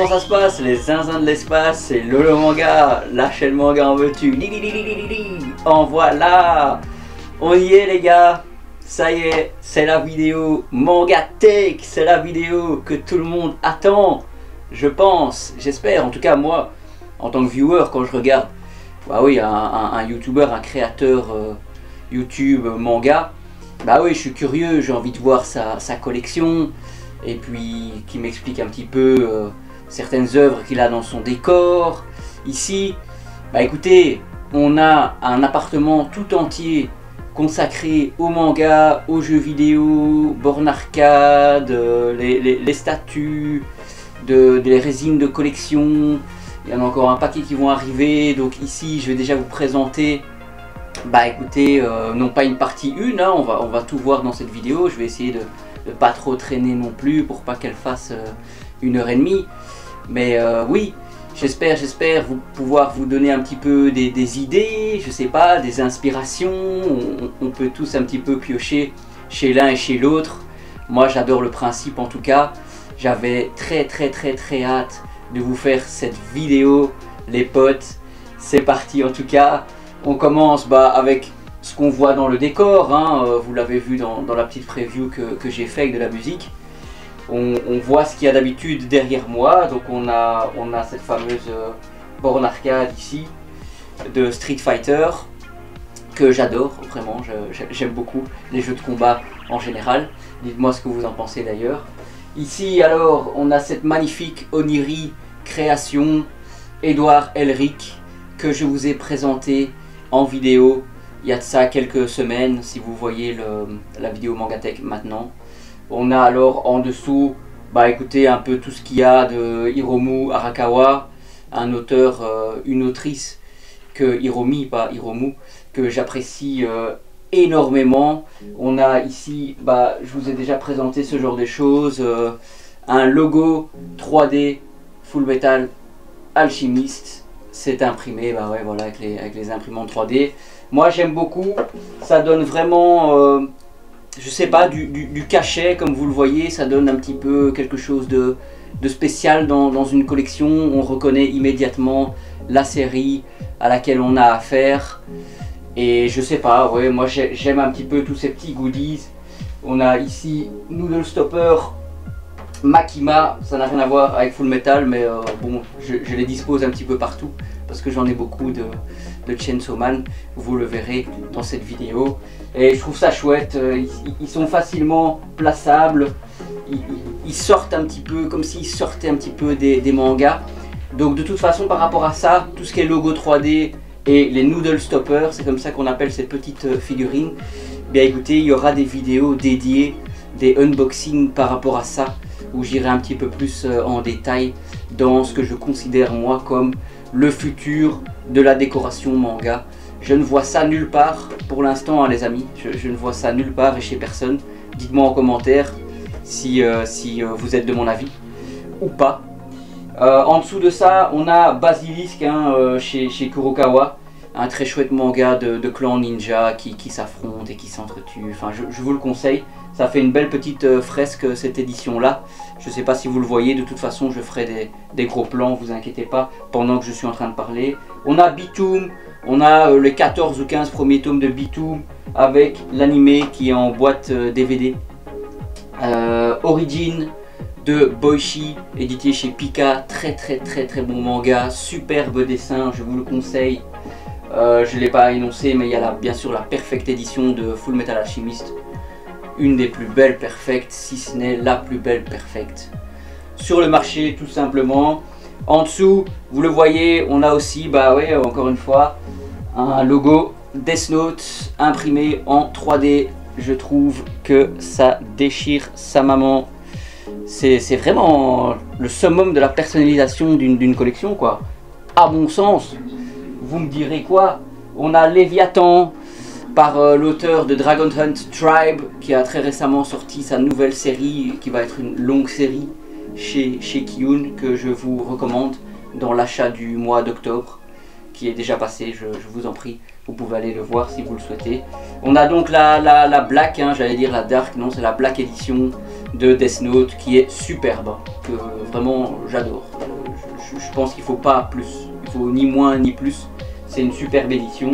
comment ça se passe les zinzins de l'espace? C'est Lolo Manga, la chaîne manga en veux-tu? En voilà. On y est les gars. Ça y est, c'est la vidéo Manga Take. C'est la vidéo que tout le monde attend. Je pense, j'espère, en tout cas moi, en tant que viewer, quand je regarde bah oui, un YouTuber, un créateur YouTube manga, bah oui, je suis curieux, j'ai envie de voir sa collection, et puis qui m'explique un petit peu certaines œuvres qu'il a dans son décor. Ici, bah écoutez, on a un appartement tout entier consacré au manga, aux jeux vidéo, bornes arcade, les statues, des résines de collection. Il y en a encore un paquet qui vont arriver. Donc ici je vais déjà vous présenter, bah écoutez, non pas une partie 1, hein, on va tout voir dans cette vidéo. Je vais essayer de pas trop traîner non plus pour pas qu'elle fasse 1h30. Mais oui, j'espère pouvoir vous donner un petit peu des idées, je sais pas, des inspirations. On peut tous un petit peu piocher chez l'un et chez l'autre. Moi j'adore le principe en tout cas. J'avais très hâte de vous faire cette vidéo les potes. C'est parti en tout cas. On commence avec ce qu'on voit dans le décor, hein. Vous l'avez vu dans la petite preview que j'ai fait avec de la musique. On voit ce qu'il y a d'habitude derrière moi. Donc on a cette fameuse borne arcade ici de Street Fighter que j'adore vraiment. J'aime beaucoup les jeux de combat en général. Dites-moi ce que vous en pensez d'ailleurs. Ici alors on a cette magnifique Oniri création Edouard Elric que je vous ai présenté en vidéo il y a de ça quelques semaines si vous voyez la vidéo Mangatech maintenant. On a alors en dessous bah écoutez un peu tout ce qu'il y a de Hiromu Arakawa, un auteur, une autrice que Hiromi, pas Hiromu, que j'apprécie énormément. On a ici, bah, je vous ai déjà présenté ce genre de choses, un logo 3D Full Metal Alchemist, c'est imprimé, bah ouais, voilà, avec les imprimantes 3D. Moi j'aime beaucoup, ça donne vraiment, je sais pas, du cachet comme vous le voyez, ça donne un petit peu quelque chose de spécial dans une collection. On reconnaît immédiatement la série à laquelle on a affaire. Et je sais pas, ouais, moi j'aime un petit peu tous ces petits goodies. On a ici Noodle Stopper Makima, ça n'a rien à voir avec Full Metal, mais bon, je les dispose un petit peu partout parce que j'en ai beaucoup de Chainsaw Man, vous le verrez dans cette vidéo. Et je trouve ça chouette, ils sont facilement plaçables, ils sortent un petit peu comme s'ils sortaient un petit peu des mangas. Donc de toute façon par rapport à ça, tout ce qui est logo 3D et les Noodle Stoppers, c'est comme ça qu'on appelle ces petites figurines, bien écoutez, il y aura des vidéos dédiées, des unboxings par rapport à ça, où j'irai un petit peu plus en détail dans ce que je considère moi comme le futur de la décoration manga. Je ne vois ça nulle part pour l'instant, hein, les amis, je ne vois ça nulle part et chez personne. Dites-moi en commentaire si vous êtes de mon avis ou pas. En dessous de ça, on a Basilisk, hein, chez Kurokawa, un très chouette manga de clan ninja qui s'affrontent et qui s'entretuent. Enfin, je vous le conseille. Ça fait une belle petite fresque cette édition là. Je ne sais pas si vous le voyez, de toute façon je ferai des gros plans, vous inquiétez pas, pendant que je suis en train de parler. On a Bitoom, on a les 14 ou 15 premiers tomes de Bitoom avec l'animé qui est en boîte DVD. Origin de Boichi, édité chez Pika, très bon manga, superbe dessin, je vous le conseille. Je ne l'ai pas énoncé, mais il y a bien sûr la perfecte édition de Full Metal Alchemist, une des plus belles perfectes, si ce n'est la plus belle perfecte sur le marché tout simplement. En dessous, vous le voyez, on a aussi, bah ouais, encore une fois, un logo Death Note imprimé en 3D. Je trouve que ça déchire sa maman. C'est vraiment le summum de la personnalisation d'une collection, quoi. À mon sens, vous me direz quoi? On a Léviathan par l'auteur de Dragon Hunt Tribe qui a très récemment sorti sa nouvelle série qui va être une longue série chez Kiyun que je vous recommande dans l'achat du mois d'octobre qui est déjà passé, je vous en prie, vous pouvez aller le voir si vous le souhaitez. On a donc la Black, hein, j'allais dire la Dark, non c'est la Black édition de Death Note qui est superbe, que vraiment j'adore. je pense qu'il faut pas plus, il faut ni moins ni plus. C'est une superbe édition.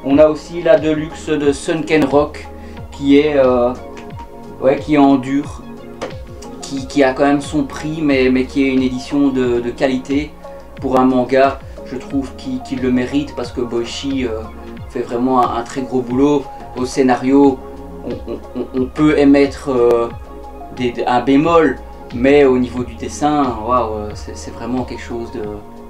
On a aussi la Deluxe de Sunken Rock qui est en dur, qui a quand même son prix, mais qui est une édition de qualité pour un manga. Je trouve qu'il le mérite parce que Boichi fait vraiment un très gros boulot. Au scénario, on peut émettre un bémol, mais au niveau du dessin, waouh, c'est vraiment quelque chose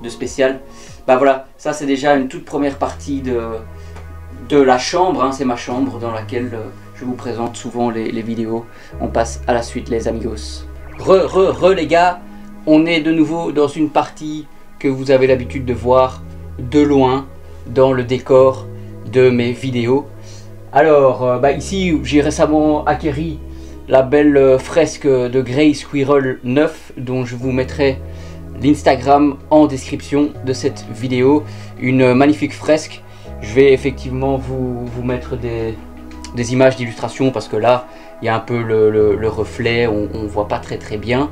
de spécial. Bah voilà, ça c'est déjà une toute première partie de la chambre, hein, c'est ma chambre dans laquelle je vous présente souvent les vidéos. On passe à la suite les amigos. Les gars, on est de nouveau dans une partie que vous avez l'habitude de voir de loin dans le décor de mes vidéos. Alors ici j'ai récemment acquéri la belle fresque de Grey Squirrel 9 dont je vous mettrai l'Instagram en description de cette vidéo. Une magnifique fresque. Je vais effectivement vous mettre des images d'illustration parce que là il y a un peu le reflet, on voit pas très bien.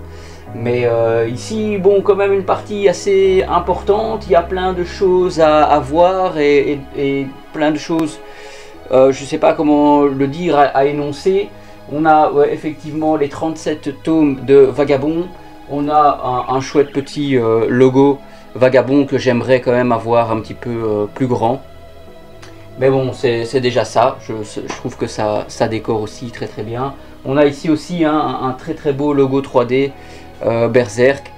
Mais ici, bon, quand même une partie assez importante. Il y a plein de choses à voir et plein de choses, je sais pas comment le dire, à énoncer. On a effectivement les 37 tomes de Vagabond. On a un chouette petit logo Vagabond que j'aimerais quand même avoir un petit peu plus grand. Mais bon, c'est déjà ça. Je trouve que ça décore aussi très bien. On a ici aussi un très beau logo 3D Berserk.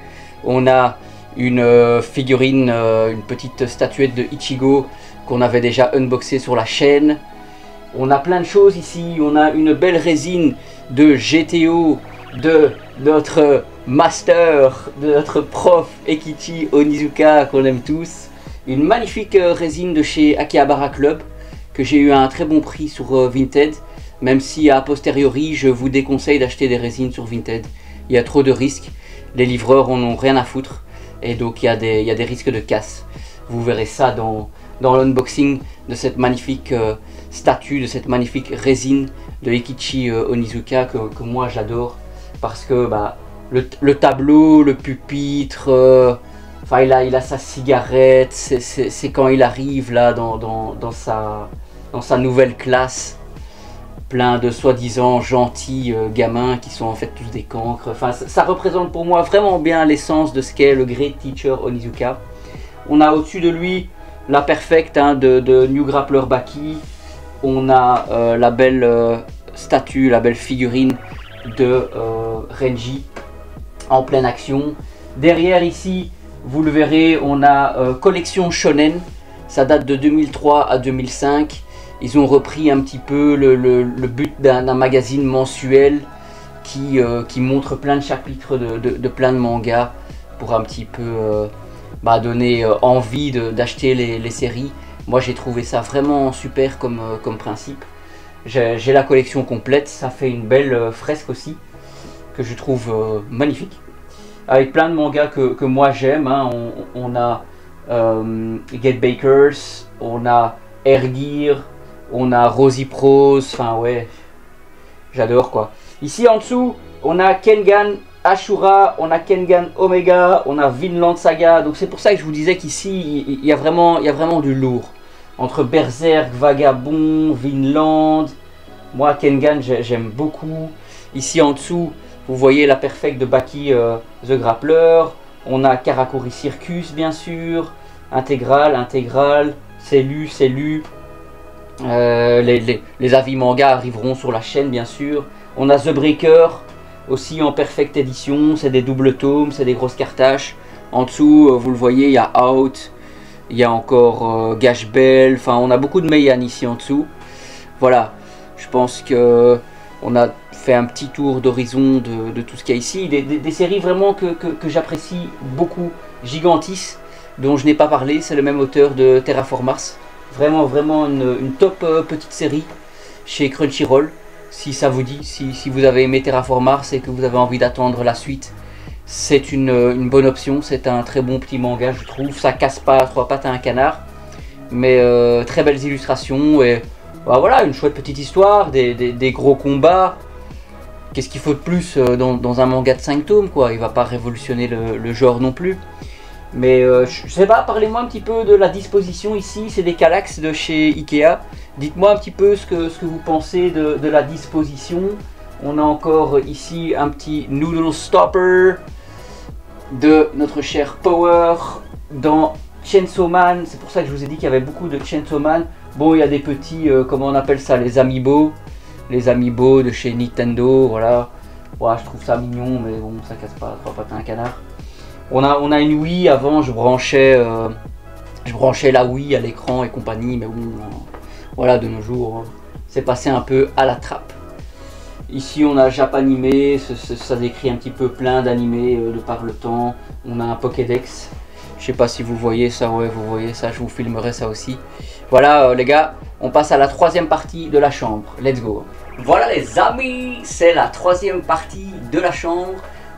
On a une figurine, une petite statuette de Ichigo qu'on avait déjà unboxé sur la chaîne. On a plein de choses ici. On a une belle résine de GTO de notre master, de notre prof Eikichi Onizuka qu'on aime tous. Une magnifique résine de chez Akihabara Club que j'ai eu à un très bon prix sur Vinted, même si a posteriori je vous déconseille d'acheter des résines sur Vinted. Il y a trop de risques, les livreurs en ont rien à foutre et donc il y a des risques de casse. Vous verrez ça dans l'unboxing de cette magnifique statue, de cette magnifique résine de Eikichi Onizuka que moi j'adore parce que le tableau, le pupitre, enfin il a sa cigarette, c'est quand il arrive là dans sa nouvelle classe, plein de soi-disant gentils gamins qui sont en fait tous des cancres. Enfin ça représente pour moi vraiment bien l'essence de ce qu'est le Great Teacher Onizuka. On a au-dessus de lui la perfecte de New Grappler Baki. On a la belle statue, la belle figurine de Renji en pleine action. Derrière ici, vous le verrez, on a collection shonen. Ça date de 2003 à 2005. Ils ont repris un petit peu le but d'un magazine mensuel qui montre plein de chapitres de plein de mangas pour un petit peu donner envie d'acheter les séries. Moi j'ai trouvé ça vraiment super comme principe. J'ai la collection complète, ça fait une belle fresque aussi que je trouve magnifique. Avec plein de mangas que moi j'aime, hein. On a Get Bakers, on a Air Gear, on a Rosie Prose, enfin ouais, j'adore quoi. Ici en dessous, on a Kengan Ashura, on a Kengan Omega, on a Vinland Saga, donc c'est pour ça que je vous disais qu'ici il y a vraiment du lourd. Entre Berserk, Vagabond, Vinland, moi Kengan j'aime beaucoup. Ici en dessous, vous voyez la perfecte de Baki The Grappler. On a Karakuri Circus bien sûr, Intégral, c'est lu. Les avis manga arriveront sur la chaîne bien sûr. On a The Breaker, aussi en perfecte édition, c'est des doubles tomes, c'est des grosses cartaches. En dessous, vous le voyez, il y a Out, il y a encore Gash Bell, enfin on a beaucoup de Meian ici en dessous. Voilà, je pense que on a fait un petit tour d'horizon de tout ce qu'il y a ici. Des séries vraiment que j'apprécie beaucoup. Gigantis, dont je n'ai pas parlé, c'est le même auteur de Terraform Mars. Vraiment une top petite série chez Crunchyroll. Si ça vous dit, si vous avez aimé Terraform Mars et que vous avez envie d'attendre la suite, c'est une bonne option. C'est un très bon petit manga je trouve. Ça casse pas à trois pattes à un canard. Mais très belles illustrations et voilà, une chouette petite histoire, des gros combats. Qu'est-ce qu'il faut de plus dans un manga de 5 tomes quoi. Il va pas révolutionner le genre non plus. Mais je sais pas, parlez-moi un petit peu de la disposition ici. C'est des Kallax de chez Ikea. Dites-moi un petit peu ce que vous pensez de la disposition. On a encore ici un petit noodle stopper de notre cher Power dans Chainsaw Man. C'est pour ça que je vous ai dit qu'il y avait beaucoup de Chainsaw Man. Bon, il y a des petits, comment on appelle ça, les amiibo. Les amiibo de chez Nintendo, voilà. Ouais, je trouve ça mignon, mais bon, ça casse pas trois pattes à un canard. On a une Wii. Avant, je branchais la Wii à l'écran et compagnie, mais bon, voilà, de nos jours, c'est passé un peu à la trappe. Ici, on a Japanimé, ça décrit un petit peu plein d'animés de par le temps. On a un Pokédex. Je sais pas si vous voyez ça, ouais, vous voyez ça, je vous filmerai ça aussi. Voilà, les gars, on passe à la troisième partie de la chambre. Let's go. Voilà les amis, c'est la troisième partie de la chambre.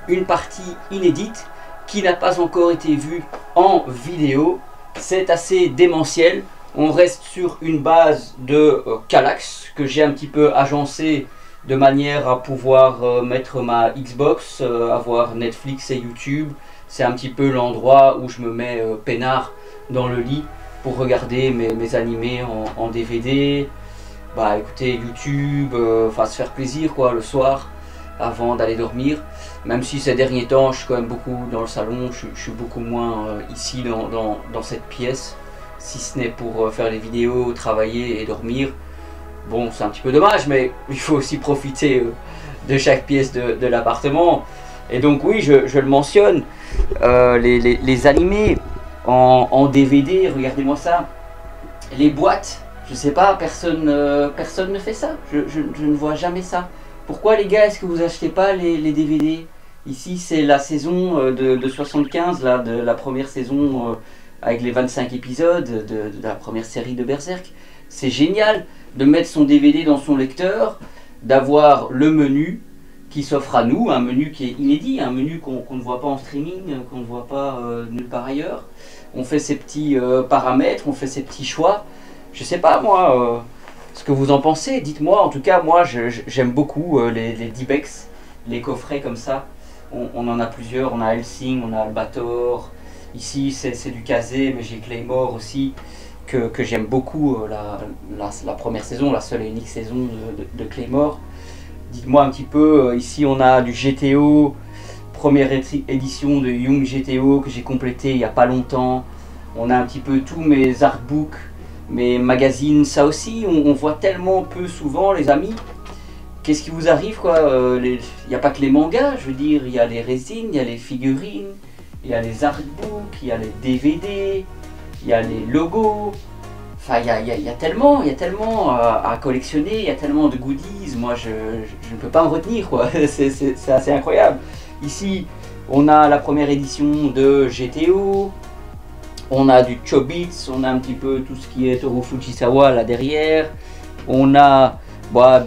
Une partie inédite qui n'a pas encore été vue en vidéo. C'est assez démentiel. On reste sur une base de Kallax que j'ai un petit peu agencé de manière à pouvoir mettre ma Xbox, avoir Netflix et YouTube. C'est un petit peu l'endroit où je me mets peinard dans le lit pour regarder mes animés en DVD. Bah écoutez, YouTube, enfin se faire plaisir quoi le soir avant d'aller dormir. Même si ces derniers temps je suis quand même beaucoup dans le salon, je suis beaucoup moins ici dans cette pièce. Si ce n'est pour faire des vidéos, travailler et dormir. Bon, c'est un petit peu dommage, mais il faut aussi profiter de chaque pièce de l'appartement. Et donc oui, je le mentionne, les animés en DVD, regardez-moi ça. Les boîtes, je sais pas, personne ne fait ça. Je ne vois jamais ça. Pourquoi les gars, est-ce que vous achetez pas les DVD? Ici, c'est la saison de 75, là, de la première saison avec les 25 épisodes de la première série de Berserk. C'est génial de mettre son DVD dans son lecteur, d'avoir le menu qui s'offre à nous, un menu qui est inédit, un menu qu'on ne voit pas en streaming, qu'on ne voit pas nulle part ailleurs. On fait ses petits paramètres, on fait ses petits choix. Je sais pas moi ce que vous en pensez, dites-moi. En tout cas, moi j'aime beaucoup les D-Bex, les coffrets comme ça. On en a plusieurs, on a Hellsing, on a Albator. Ici c'est du Kazé, mais j'ai Claymore aussi, que j'aime beaucoup, la première saison, la seule et unique saison de Claymore. Dites-moi un petit peu, ici on a du GTO, première édition de Young GTO que j'ai complété il n'y a pas longtemps. On a un petit peu tous mes artbooks, mes magazines, ça aussi, on voit tellement peu souvent les amis. Qu'est-ce qui vous arrive quoi? Il n'y a pas que les mangas, je veux dire, il y a les résines, il y a les figurines, il y a les artbooks, il y a les DVD, il y a les logos. Enfin, il y a tellement à collectionner, il y a tellement de goodies, moi je ne peux pas en retenir quoi, c'est assez incroyable. Ici, on a la première édition de GTO, on a du Chobits, on a un petit peu tout ce qui est Toru Fujisawa là derrière, on a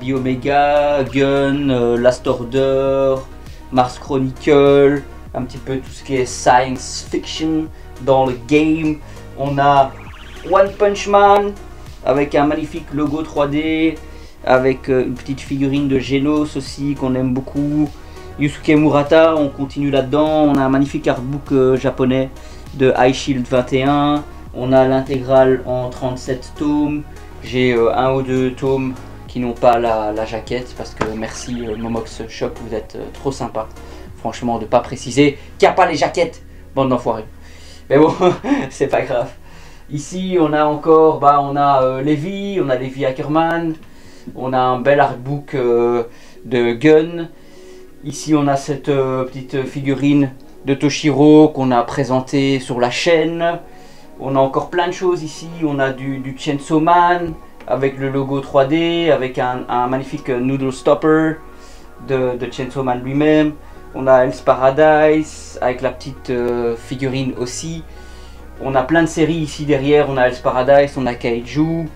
Biomega, Gun, Last Order, Mars Chronicle, un petit peu tout ce qui est science fiction dans le game. On a One Punch Man avec un magnifique logo 3D, avec une petite figurine de Genos aussi qu'on aime beaucoup. Yusuke Murata, on continue là-dedans. On a un magnifique artbook japonais de High Shield 21. On a l'intégrale en 37 tomes. J'ai un ou deux tomes qui n'ont pas la jaquette parce que merci Momox Shop, vous êtes trop sympa. Franchement, de ne pas préciser qu'il n'y a pas les jaquettes, bande d'enfoirés. Mais bon, c'est pas grave. Ici, on a encore, on a Levi Ackerman, on a un bel artbook de Gun. Ici, on a cette petite figurine de Toshiro qu'on a présentée sur la chaîne. On a encore plein de choses ici. On a du Chainsaw Man avec le logo 3D, avec un magnifique noodle stopper de Chainsaw Man lui-même. On a Hell's Paradise avec la petite figurine aussi. On a plein de séries ici derrière, on a Hell's Paradise, on a Kaiju,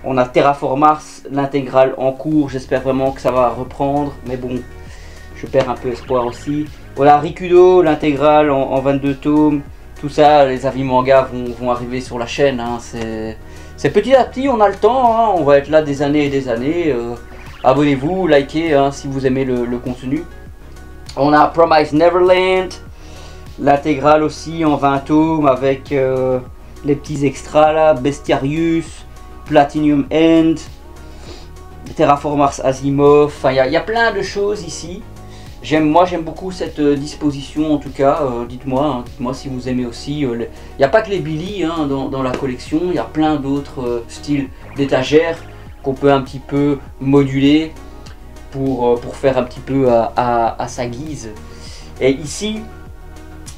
on a Terraform Mars, l'intégrale en cours, j'espère vraiment que ça va reprendre, mais bon, je perds un peu espoir aussi. On a Rikudo, l'intégrale en 22 tomes, tout ça, les avis manga vont arriver sur la chaîne, hein. C'est petit à petit, on a le temps, hein. On va être là des années et des années. Abonnez-vous, likez hein, si vous aimez le contenu. On a Promise Neverland, L'intégrale aussi en 20 tomes avec les petits extras là, Bestiarius, Platinum End, Terraform Mars Asimov, enfin il y a plein de choses ici. Moi j'aime beaucoup cette disposition en tout cas, dites-moi si vous aimez aussi. Il n'y a pas que les Billy hein, dans la collection, il y a plein d'autres styles d'étagères qu'on peut un petit peu moduler pour faire un petit peu à sa guise. Et ici,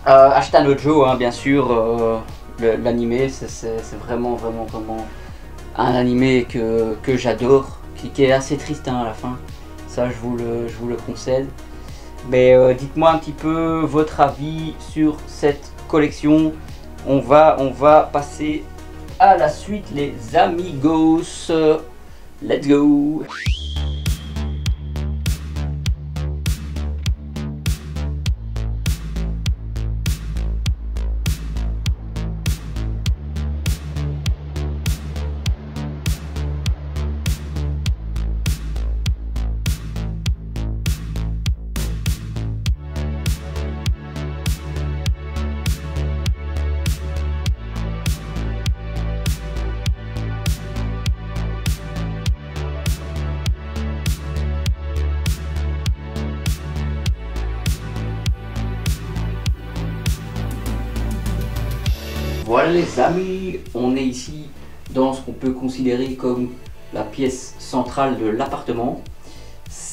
Ashita no Joe, hein, bien sûr, l'animé, c'est vraiment un animé que j'adore, qui est assez passer hein, à la fin, ça je vous le concède. Mais dites-moi un petit peu votre avis sur cette collection. On va passer à la suite les amigos. Let's go. Voilà les amis, on est ici dans ce qu'on peut considérer comme la pièce centrale de l'appartement.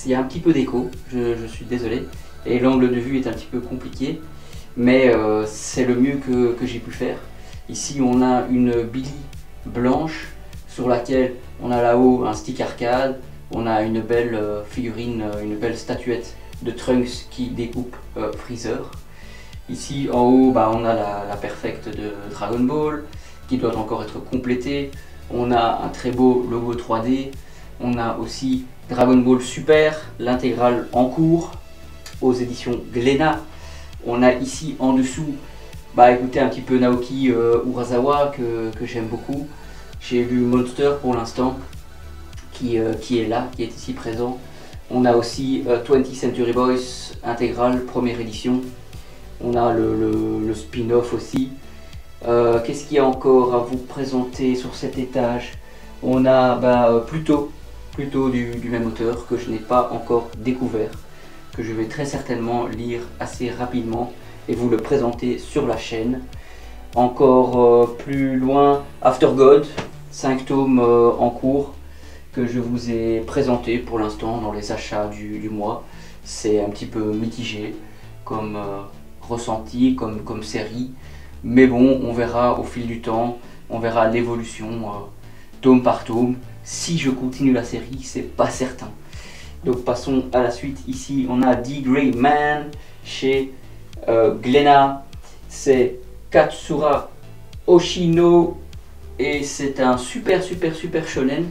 Il y a un petit peu d'écho, je suis désolé, et l'angle de vue est un petit peu compliqué, mais c'est le mieux que j'ai pu faire. Ici on a une Billy blanche sur laquelle on a là-haut un stick arcade, on a une belle figurine, une belle statuette de Trunks qui découpe Freezer. Ici en haut, on a la perfecte de Dragon Ball qui doit encore être complétée. On a un très beau logo 3D. On a aussi Dragon Ball Super, l'intégrale en cours aux éditions Glénat. On a ici en dessous, écoutez un petit peu Naoki Urasawa que j'aime beaucoup. J'ai lu Monster pour l'instant qui est là, qui est ici présent. On a aussi 20th Century Boys intégrale première édition. On a le spin-off aussi. Qu'est-ce qu'il y a encore à vous présenter sur cet étage? On a plutôt du même auteur que je n'ai pas encore découvert, que je vais très certainement lire assez rapidement et vous le présenter sur la chaîne. Encore plus loin, After God, 5 tomes en cours que je vous ai présenté pour l'instant dans les achats du mois. C'est un petit peu mitigé comme ressenti, comme série, mais bon, on verra au fil du temps, on verra l'évolution tome par tome. Si je continue la série, c'est pas certain. Donc passons à la suite. Ici on a D. Gray Man chez Glénat, c'est Katsura Oshino et c'est un super shonen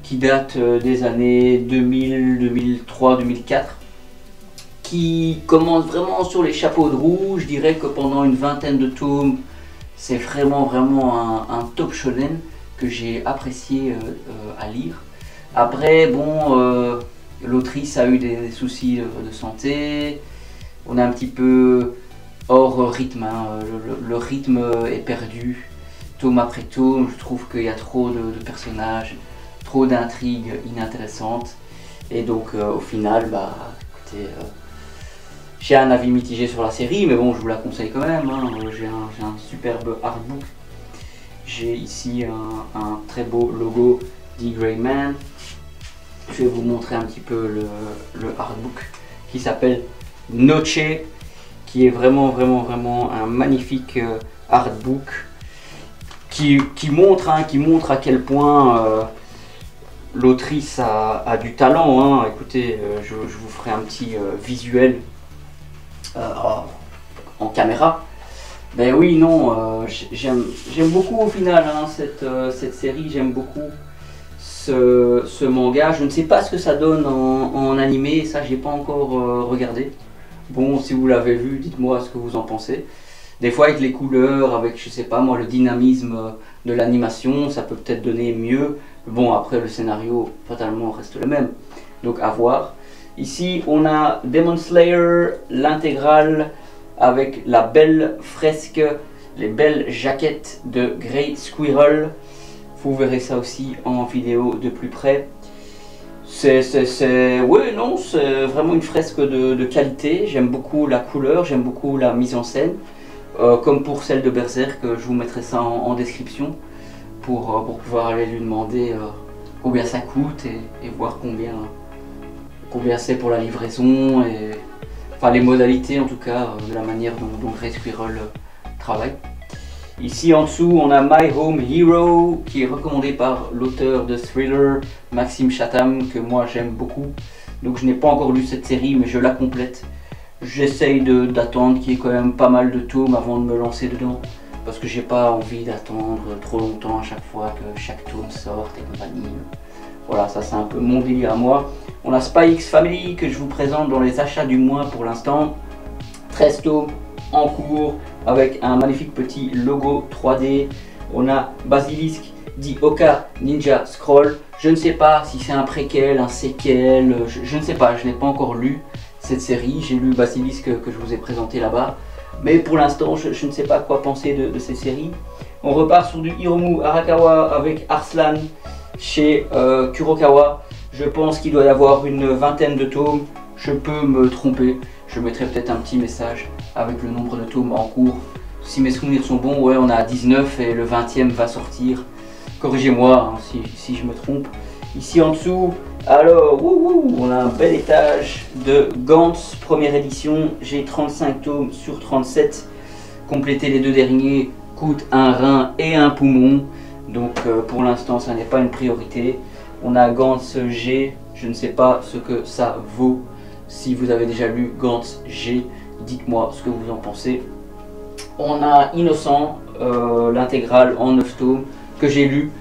qui date des années 2000, 2003, 2004, qui commence vraiment sur les chapeaux de roue. Je dirais que pendant une vingtaine de tomes, c'est vraiment un top shonen que j'ai apprécié à lire. Après, bon, l'autrice a eu des soucis de santé, on est un petit peu hors rythme, hein. Le rythme est perdu, tome après tome. Je trouve qu'il y a trop de personnages, trop d'intrigues inintéressantes, et donc au final, écoutez, j'ai un avis mitigé sur la série, mais bon, je vous la conseille quand même, hein. J'ai un superbe artbook. J'ai ici un très beau logo D. Gray Man. Je vais vous montrer un petit peu le artbook qui s'appelle Noche, qui est vraiment un magnifique artbook qui montre à quel point l'autrice a du talent, hein. Écoutez, je vous ferai un petit visuel en caméra. Ben oui, non, j'aime beaucoup au final, hein, cette série. J'aime beaucoup ce manga. Je ne sais pas ce que ça donne en animé, ça j'ai pas encore regardé. Bon, si vous l'avez vu, dites-moi ce que vous en pensez. Des fois avec les couleurs, avec je sais pas moi le dynamisme de l'animation, ça peut peut-être donner mieux. Bon, après le scénario fatalement reste le même, donc à voir. Ici on a Demon Slayer, l'intégrale avec la belle fresque, les belles jaquettes de Grey Squirrel. Vous verrez ça aussi en vidéo de plus près. C'est vraiment une fresque de qualité. J'aime beaucoup la couleur, j'aime beaucoup la mise en scène. Comme pour celle de Berserk, je vous mettrai ça en description pour pouvoir aller lui demander combien ça coûte et voir combien c'est pour la livraison et enfin les modalités en tout cas de la manière dont Grey Squirrel travaille. Ici en dessous on a My Home Hero qui est recommandé par l'auteur de Thriller Maxime Chatham, que moi j'aime beaucoup. Donc je n'ai pas encore lu cette série mais je la complète. J'essaye d'attendre qu'il y ait quand même pas mal de tomes avant de me lancer dedans, parce que j'ai pas envie d'attendre trop longtemps à chaque fois que chaque tome sorte et compagnie. Voilà, ça c'est un peu mon délire à moi. On a Spy X Family que je vous présente dans les achats du mois pour l'instant. 13 tomes en cours avec un magnifique petit logo 3D. On a Basilisk dit Oka Ninja Scroll. Je ne sais pas si c'est un préquel, un séquel, je ne sais pas, je n'ai pas encore lu cette série. J'ai lu Basilisk que je vous ai présenté là-bas. Mais pour l'instant, je ne sais pas quoi penser de ces séries. On repart sur du Hiromu Arakawa avec Arslan chez Kurokawa. Je pense qu'il doit y avoir une vingtaine de tomes. Je peux me tromper. Je mettrai peut-être un petit message avec le nombre de tomes en cours. Si mes souvenirs sont bons, ouais, on a 19 et le 20e va sortir. Corrigez-moi hein, si je me trompe. Ici en dessous, alors, on a un bel étage de Gantz, première édition. J'ai 35 tomes sur 37. Compléter les deux derniers coûte un rein et un poumon. Donc pour l'instant, ça n'est pas une priorité. On a Gantz G, je ne sais pas ce que ça vaut. Si vous avez déjà lu Gantz G, dites-moi ce que vous en pensez. On a Innocent, l'intégrale en 9 tomes que j'ai lu,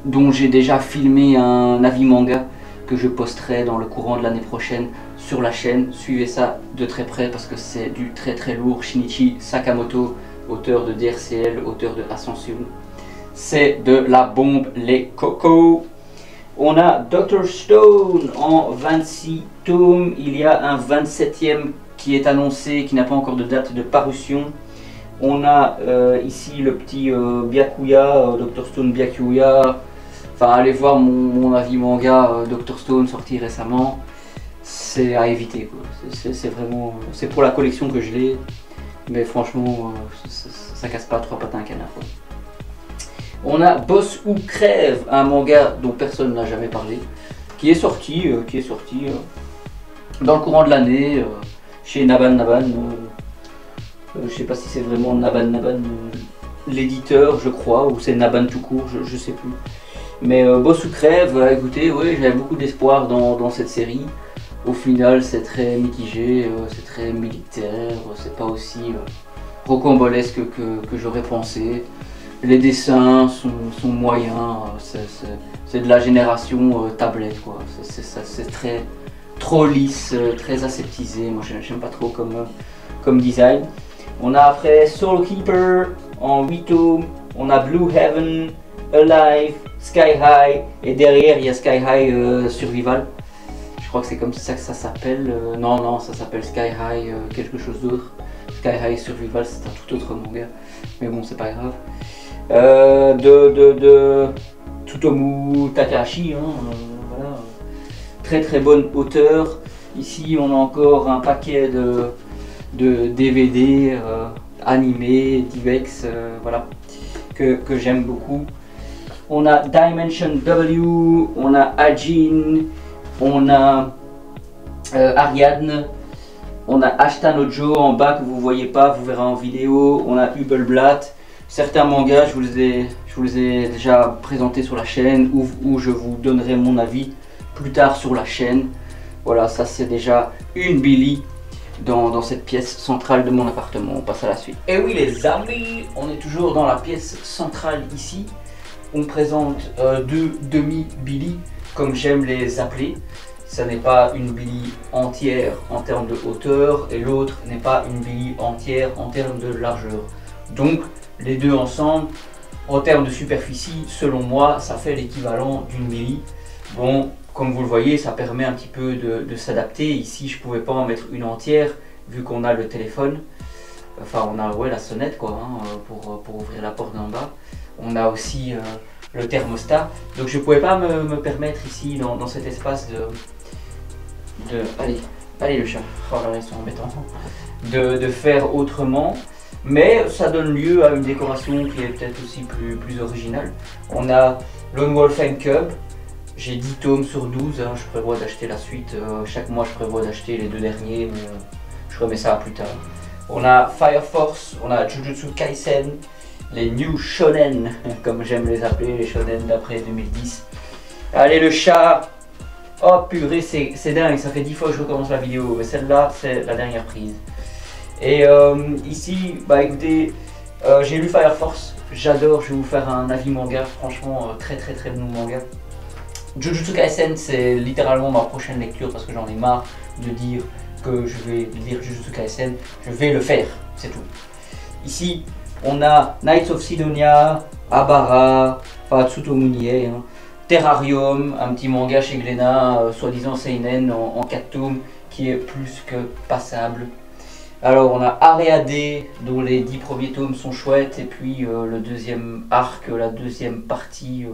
dont j'ai déjà filmé un avis manga que je posterai dans le courant de l'année prochaine sur la chaîne. Suivez ça de très près parce que c'est du très lourd. Shinichi Sakamoto, auteur de DRCL, auteur de Ascension. C'est de la bombe les cocos. On a Dr Stone en 26 tomes. Il y a un 27e qui est annoncé, qui n'a pas encore de date de parution. On a ici le petit Byakuya, Dr Stone Byakuya. Enfin, allez voir mon avis manga Dr Stone sorti récemment. C'est à éviter. C'est vraiment, c'est pour la collection que je l'ai. Mais franchement, ça casse pas trois pattes à un canard. Quoi. On a Boss ou Crève, un manga dont personne n'a jamais parlé, qui est sorti dans le courant de l'année chez Naban. Je sais pas si c'est vraiment Naban l'éditeur, je crois, ou c'est Naban tout court, je sais plus. Mais Boss ou Crève, écoutez, ouais, j'avais beaucoup d'espoir dans cette série. Au final, c'est très mitigé, c'est très militaire, c'est pas aussi rocambolesque que j'aurais pensé. Les dessins sont moyens, c'est de la génération tablette, quoi. C'est trop lisse, très aseptisé. Moi, j'aime pas trop comme design. On a après Soul Keeper en 8 tomes. On a Blue Heaven, Alive, Sky High, et derrière il y a Sky High Survival. Je crois que c'est comme ça que ça s'appelle. Non, ça s'appelle Sky High quelque chose d'autre. Sky High Survival, c'est un tout autre manga, mais bon, c'est pas grave. De Tsutomu Takahashi, hein, voilà. Très bonne auteur. Ici, on a encore un paquet de DVD animés, d'Ivex, voilà, que j'aime beaucoup. On a Dimension W, on a Ajin, on a Ariadne, on a Ashita no Joe en bas que vous voyez pas, vous verrez en vidéo. On a Hubelblatt. Certains mangas, je vous les ai déjà présentés sur la chaîne, où je vous donnerai mon avis plus tard sur la chaîne. Voilà, ça c'est déjà une Billy dans cette pièce centrale de mon appartement. On passe à la suite. Et oui les amis, on est toujours dans la pièce centrale ici. On présente deux demi-Billy, comme j'aime les appeler. Ça n'est pas une Billy entière en termes de hauteur et l'autre n'est pas une Billy entière en termes de largeur. Donc les deux ensemble, en termes de superficie, selon moi, ça fait l'équivalent d'une Billy. Bon, comme vous le voyez, ça permet un petit peu de s'adapter. Ici, je ne pouvais pas en mettre une entière vu qu'on a le téléphone. Enfin, on a ouais, la sonnette quoi, hein, pour ouvrir la porte d'en bas. On a aussi le thermostat. Donc je ne pouvais pas me permettre ici, dans cet espace, allez le chat, oh là, ils sont embêtants, de faire autrement. Mais ça donne lieu à une décoration qui est peut-être aussi plus originale. On a Lone Wolf and Cub. J'ai 10 tomes sur 12, hein, je prévois d'acheter la suite. Chaque mois je prévois d'acheter les 2 derniers, mais je remets ça plus tard. On a Fire Force, on a Jujutsu Kaisen, les New Shonen, comme j'aime les appeler, les Shonen d'après 2010. Allez le chat. Oh purée, c'est dingue, ça fait 10 fois que je recommence la vidéo, mais celle-là c'est la dernière prise. Et ici, bah écoutez, j'ai lu Fire Force, j'adore, je vais vous faire un avis manga, franchement très bon manga. Jujutsu Kaisen, c'est littéralement ma prochaine lecture parce que j'en ai marre de dire que je vais lire Jujutsu Kaisen, je vais le faire, c'est tout. Ici, on a Knights of Sidonia, Abara, enfin Tsutomunie, hein, Terrarium, un petit manga chez Glénat, soi-disant seinen en 4 tomes, qui est plus que passable. Alors on a Areade, dont les 10 premiers tomes sont chouettes, et puis le deuxième arc, la deuxième partie,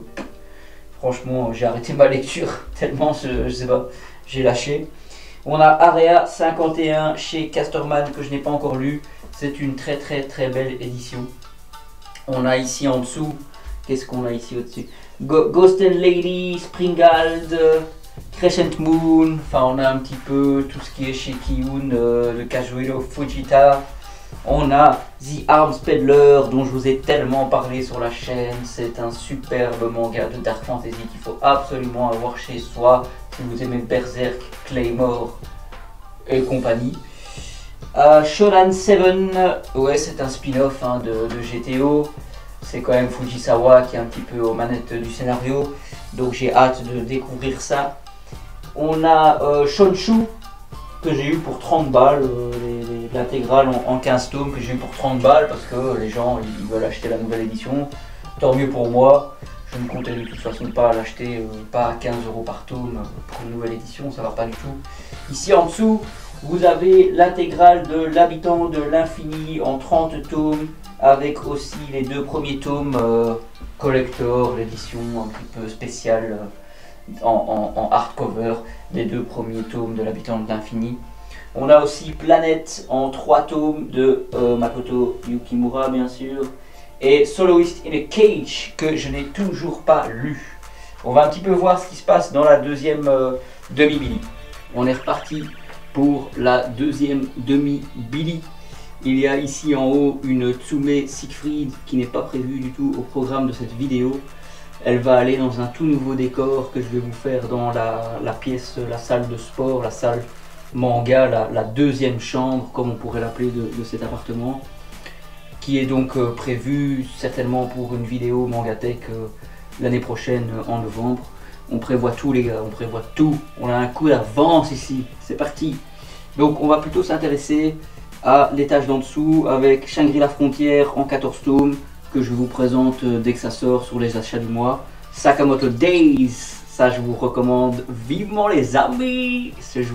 franchement j'ai arrêté ma lecture tellement je sais pas, j'ai lâché. On a Area 51 chez Casterman que je n'ai pas encore lu, c'est une très belle édition. On a ici en dessous, qu'est-ce qu'on a ici au-dessus, Ghost and Lady, Springald, Crescent Moon, enfin on a un petit peu tout ce qui est chez Kiyun, le Kazuhiro Fujita. On a The Arms Peddler dont je vous ai tellement parlé sur la chaîne, c'est un superbe manga de Dark Fantasy qu'il faut absolument avoir chez soi si vous aimez Berserk, Claymore et compagnie. Shonan 7, ouais c'est un spin-off hein, de GTO. C'est quand même Fujisawa qui est un petit peu aux manettes du scénario, donc j'ai hâte de découvrir ça. On a Shonshu que j'ai eu pour 30 balles, l'intégrale en 15 tomes que j'ai eu pour 30 balles parce que les gens ils veulent acheter la nouvelle édition. Tant mieux pour moi, je ne comptais de toute façon pas l'acheter, pas à 15 € par tome pour une nouvelle édition, ça va pas du tout. Ici en dessous, vous avez l'intégrale de l'Habitant de l'Infini en 30 tomes, avec aussi les 2 premiers tomes collector, l'édition un petit peu spéciale en hardcover, les 2 premiers tomes de l'Habitant de l'Infini. On a aussi Planète en 3 tomes de Makoto Yukimura bien sûr, et Soloist in a Cage que je n'ai toujours pas lu. On va un petit peu voir ce qui se passe dans la deuxième demi-Billy. On est reparti pour la deuxième demi-Billy. Il y a ici en haut une Tsume Siegfried qui n'est pas prévue du tout au programme de cette vidéo. Elle va aller dans un tout nouveau décor que je vais vous faire dans la pièce, la salle de sport, la salle manga, la deuxième chambre comme on pourrait l'appeler de cet appartement, qui est donc prévue certainement pour une vidéo Mangatech l'année prochaine en novembre. On prévoit tout les gars, on prévoit tout, on a un coup d'avance ici, c'est parti. Donc on va plutôt s'intéresser à l'étage d'en dessous avec Shangri-La Frontière en 14 tomes que je vous présente dès que ça sort sur les achats du mois. Sakamoto Days, ça je vous recommande vivement les amis, je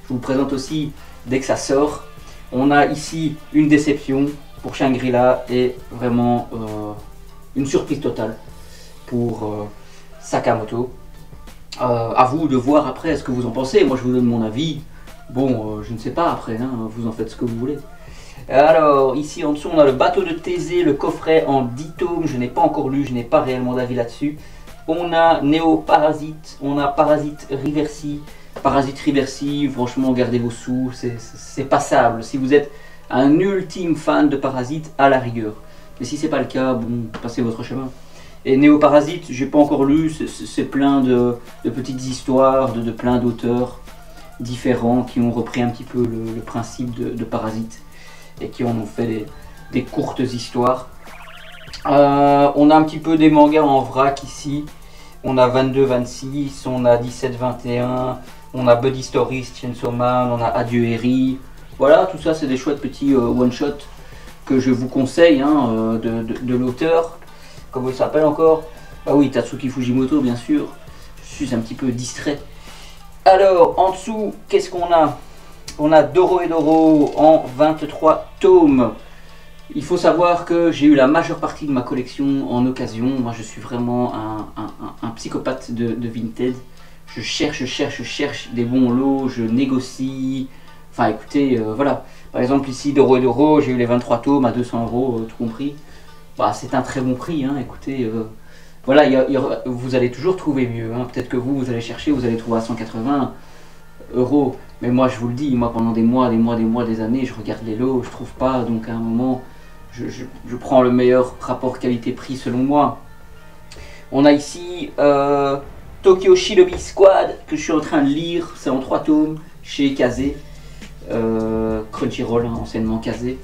vous présente aussi dès que ça sort. On a ici une déception pour Shangri-La et vraiment une surprise totale pour Sakamoto. À vous de voir après ce que vous en pensez, moi je vous donne mon avis. Bon, je ne sais pas après, hein, vous en faites ce que vous voulez. Alors, ici en dessous, on a le bateau de Thésée, le coffret en 10 tomes. Je n'ai pas encore lu, je n'ai pas réellement d'avis là-dessus. On a Néo Parasite, on a Parasite Reversi. Parasite Reversi, franchement, gardez vos sous, c'est passable. Si vous êtes un ultime fan de Parasite, à la rigueur. Mais si c'est pas le cas, bon, passez votre chemin. Et Néo Parasite, j'ai pas encore lu, c'est plein de petites histoires de plein d'auteurs différents qui ont repris un petit peu le principe de Parasite et qui en ont fait des courtes histoires. On a un petit peu des mangas en vrac ici. On a 22-26, on a 17-21, on a Buddy Stories, Chainsaw Man, on a Adieu Eri. Voilà, tout ça c'est des chouettes petits one-shot que je vous conseille hein, de l'auteur. Comment il s'appelle encore? Ah oui, Tatsuki Fujimoto bien sûr. Je suis un petit peu distrait. Alors, en dessous, qu'est-ce qu'on a? on a Dorohedoro en 23 tomes. Il faut savoir que j'ai eu la majeure partie de ma collection en occasion. Moi, je suis vraiment un psychopathe de Vinted. Je cherche des bons lots, je négocie. Enfin, écoutez, voilà. Par exemple, ici, Dorohedoro, j'ai eu les 23 tomes à 200 €, tout compris. Bah, c'est un très bon prix, hein. Écoutez, voilà, vous allez toujours trouver mieux. Hein. Peut-être que vous allez chercher, vous allez trouver à 180 €. Mais moi, je vous le dis, moi, pendant des années, je regarde les lots, je trouve pas. Donc, à un moment, je prends le meilleur rapport qualité-prix selon moi. On a ici Tokyo Shinobi Squad que je suis en train de lire. C'est en 3 tomes chez Kazé. Crunchyroll, hein, anciennement Kazé.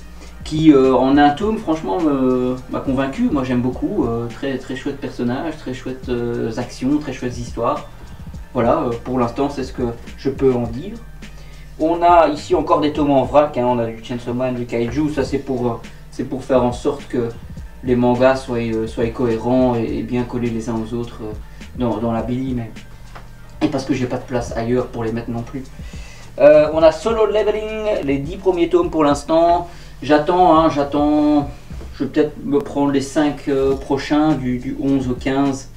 Qui en un tome, franchement, m'a convaincu. Moi, j'aime beaucoup. Très, très chouette personnage, très chouettes actions, très chouettes histoires. Voilà, pour l'instant, c'est ce que je peux en dire. On a ici encore des tomes en vrac. Hein. On a du Chainsaw Man, du Kaiju. Ça, c'est pour faire en sorte que les mangas soient cohérents et bien collés les uns aux autres dans la BD, et parce que j'ai pas de place ailleurs pour les mettre non plus. On a Solo Leveling, les 10 premiers tomes pour l'instant. J'attends, je vais peut-être me prendre les 5 prochains, du 11 au 15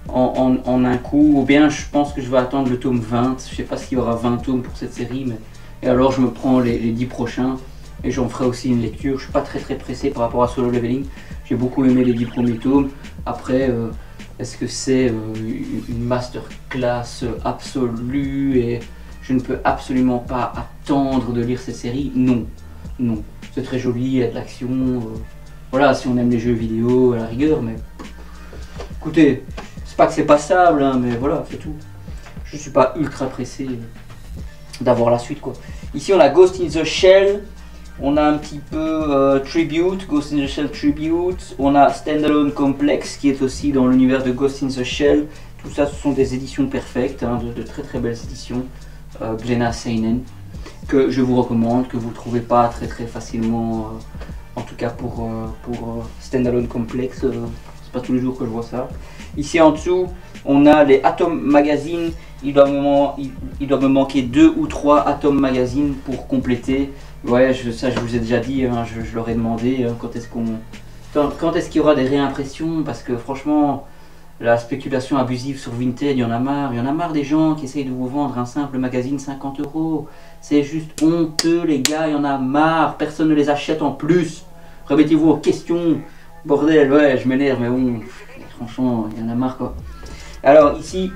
en un coup, ou bien je pense que je vais attendre le tome 20. Je sais pas s'il y aura 20 tomes pour cette série, et alors je me prends les 10 prochains. Et j'en ferai aussi une lecture. Je suis pas très pressé par rapport à Solo Leveling. J'ai beaucoup aimé les 10 premiers tomes. Après, est-ce que c'est une masterclass absolue et je ne peux absolument pas attendre de lire cette série? Non, non. C'est très joli, il y a de l'action. Voilà, si on aime les jeux vidéo à la rigueur, mais écoutez, c'est pas que c'est passable, hein, mais voilà, c'est tout. Je suis pas ultra pressé d'avoir la suite, quoi. Ici, on a Ghost in the Shell. On a un petit peu Tribute, Ghost in the Shell Tribute. On a Standalone Complex qui est aussi dans l'univers de Ghost in the Shell. Tout ça, ce sont des éditions perfectes, hein, de très belles éditions. Glénat Seinen, que je vous recommande, que vous ne trouvez pas très facilement. En tout cas pour Standalone Complex, c'est pas tous les jours que je vois ça. Ici en dessous, on a les Atom Magazine. Il doit me manquer 2 ou 3 Atom Magazine pour compléter. Ouais, ça je vous ai déjà dit, hein, je leur ai demandé quand est-ce qu'il y aura des réimpressions, parce que franchement, la spéculation abusive sur Vinted, il y en a marre des gens qui essayent de vous vendre un simple magazine 50 €. C'est juste honteux les gars, il y en a marre, personne ne les achète en plus. Remettez-vous en question, bordel, ouais, je m'énerve, mais bon, franchement, il y en a marre quoi. Alors ici,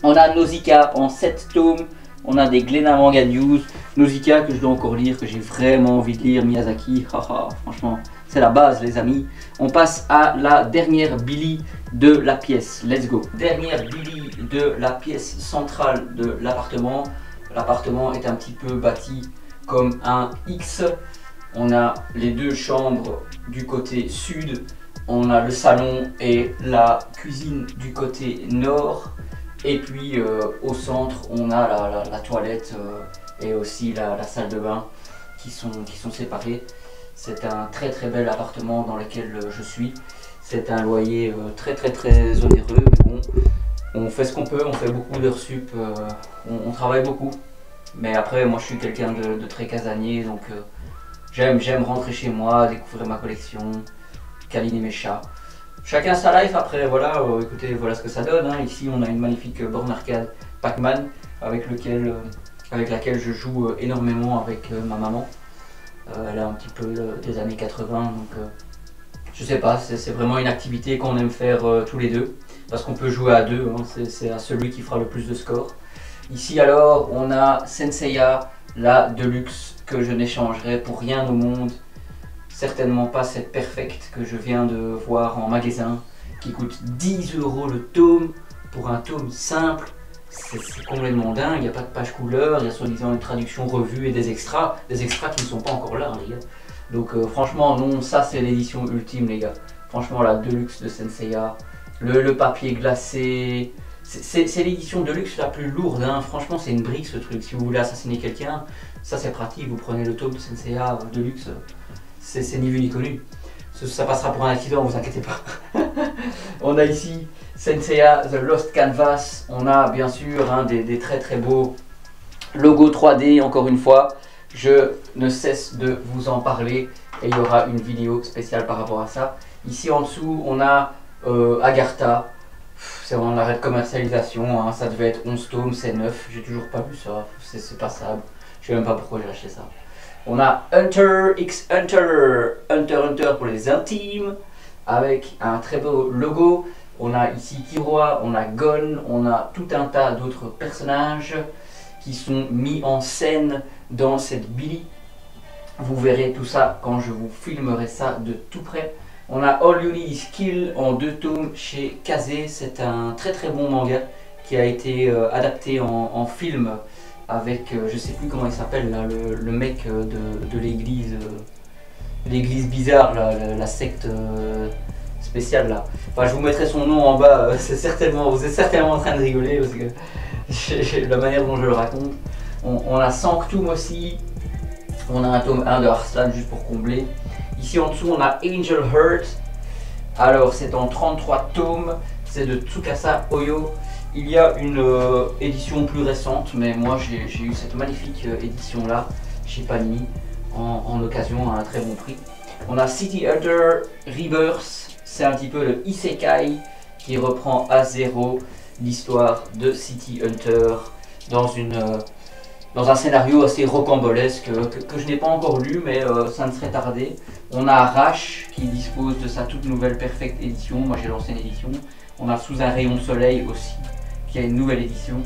on a Nausicaa en 7 tomes. On a des Glénat Manga News, Nausicaa que je dois encore lire, que j'ai vraiment envie de lire, Miyazaki, haha, franchement, c'est la base les amis. On passe à la dernière Billy de la pièce, let's go. Dernière Billy de la pièce centrale de l'appartement. L'appartement est un petit peu bâti comme un X. On a les 2 chambres du côté sud, on a le salon et la cuisine du côté nord. Et puis au centre, on a la toilette et aussi la salle de bain qui sont séparées. C'est un très bel appartement dans lequel je suis. C'est un loyer très onéreux, mais bon, on fait ce qu'on peut, on fait beaucoup d'heures sup, on travaille beaucoup. Mais après, moi je suis quelqu'un de très casanier, donc j'aime rentrer chez moi, découvrir ma collection, câliner mes chats. Chacun sa life après, voilà, écoutez, voilà ce que ça donne. Hein. Ici, on a une magnifique borne arcade Pac-Man avec laquelle je joue énormément avec ma maman. Elle a un petit peu des années 80, donc je sais pas, c'est vraiment une activité qu'on aime faire tous les deux, parce qu'on peut jouer à deux, hein, c'est à celui qui fera le plus de score. Ici alors, on a Senseiya, la Deluxe, que je n'échangerai pour rien au monde. Certainement pas cette Perfect que je viens de voir en magasin, qui coûte 10 € le tome, pour un tome simple. C'est complètement dingue, il n'y a pas de page couleur, il y a soi-disant une traduction revue et des extras qui ne sont pas encore là, hein, les gars. Donc franchement non, ça c'est l'édition ultime les gars. Franchement la Deluxe de Senseiya, le papier glacé, c'est l'édition Deluxe la plus lourde, hein. Franchement c'est une brique ce truc. Si vous voulez assassiner quelqu'un, ça c'est pratique, vous prenez le tome de Senseiya Deluxe. C'est ni vu ni connu. Ça passera pour un accident, vous inquiétez pas. On a ici Senseiya The Lost Canvas. On a bien sûr des très beaux Logo 3D, encore une fois, je ne cesse de vous en parler et il y aura une vidéo spéciale par rapport à ça. Ici en dessous, on a Agartha. C'est en arrêt de commercialisation, hein. Ça devait être 11 tomes, c'est 9, j'ai toujours pas vu ça, c'est passable. Je sais même pas pourquoi j'ai acheté ça. On a Hunter x Hunter, Hunter Hunter pour les intimes, avec un très beau logo. On a ici Kiroa, on a Gon, on a tout un tas d'autres personnages qui sont mis en scène dans cette Billy. Vous verrez tout ça quand je vous filmerai ça de tout près. On a All You Need Is Kill en 2 tomes chez Kazé. C'est un très très bon manga qui a été adapté en film avec, je sais plus comment il s'appelle là, le mec de l'église, l'église bizarre, là, la secte spéciale là. Enfin, je vous mettrai son nom en bas, c'est certainement, vous êtes certainement en train de rigoler parce que la manière dont je le raconte. On a Sanctum aussi, on a un tome 1 de Arslan juste pour combler. Ici en dessous on a Angel Heart, alors c'est en 33 tomes, c'est de Tsukasa Oyo. Il y a une édition plus récente, mais moi j'ai eu cette magnifique édition là chez Panini en occasion à un très bon prix. On a City Hunter Rebirth, c'est un petit peu le Isekai qui reprend à zéro l'histoire de City Hunter dans un scénario assez rocambolesque que je n'ai pas encore lu, mais ça ne serait tardé. On a Rash qui dispose de sa toute nouvelle Perfect édition, moi j'ai l'ancienne édition. On a Sous un rayon de soleil aussi, qui a une nouvelle édition.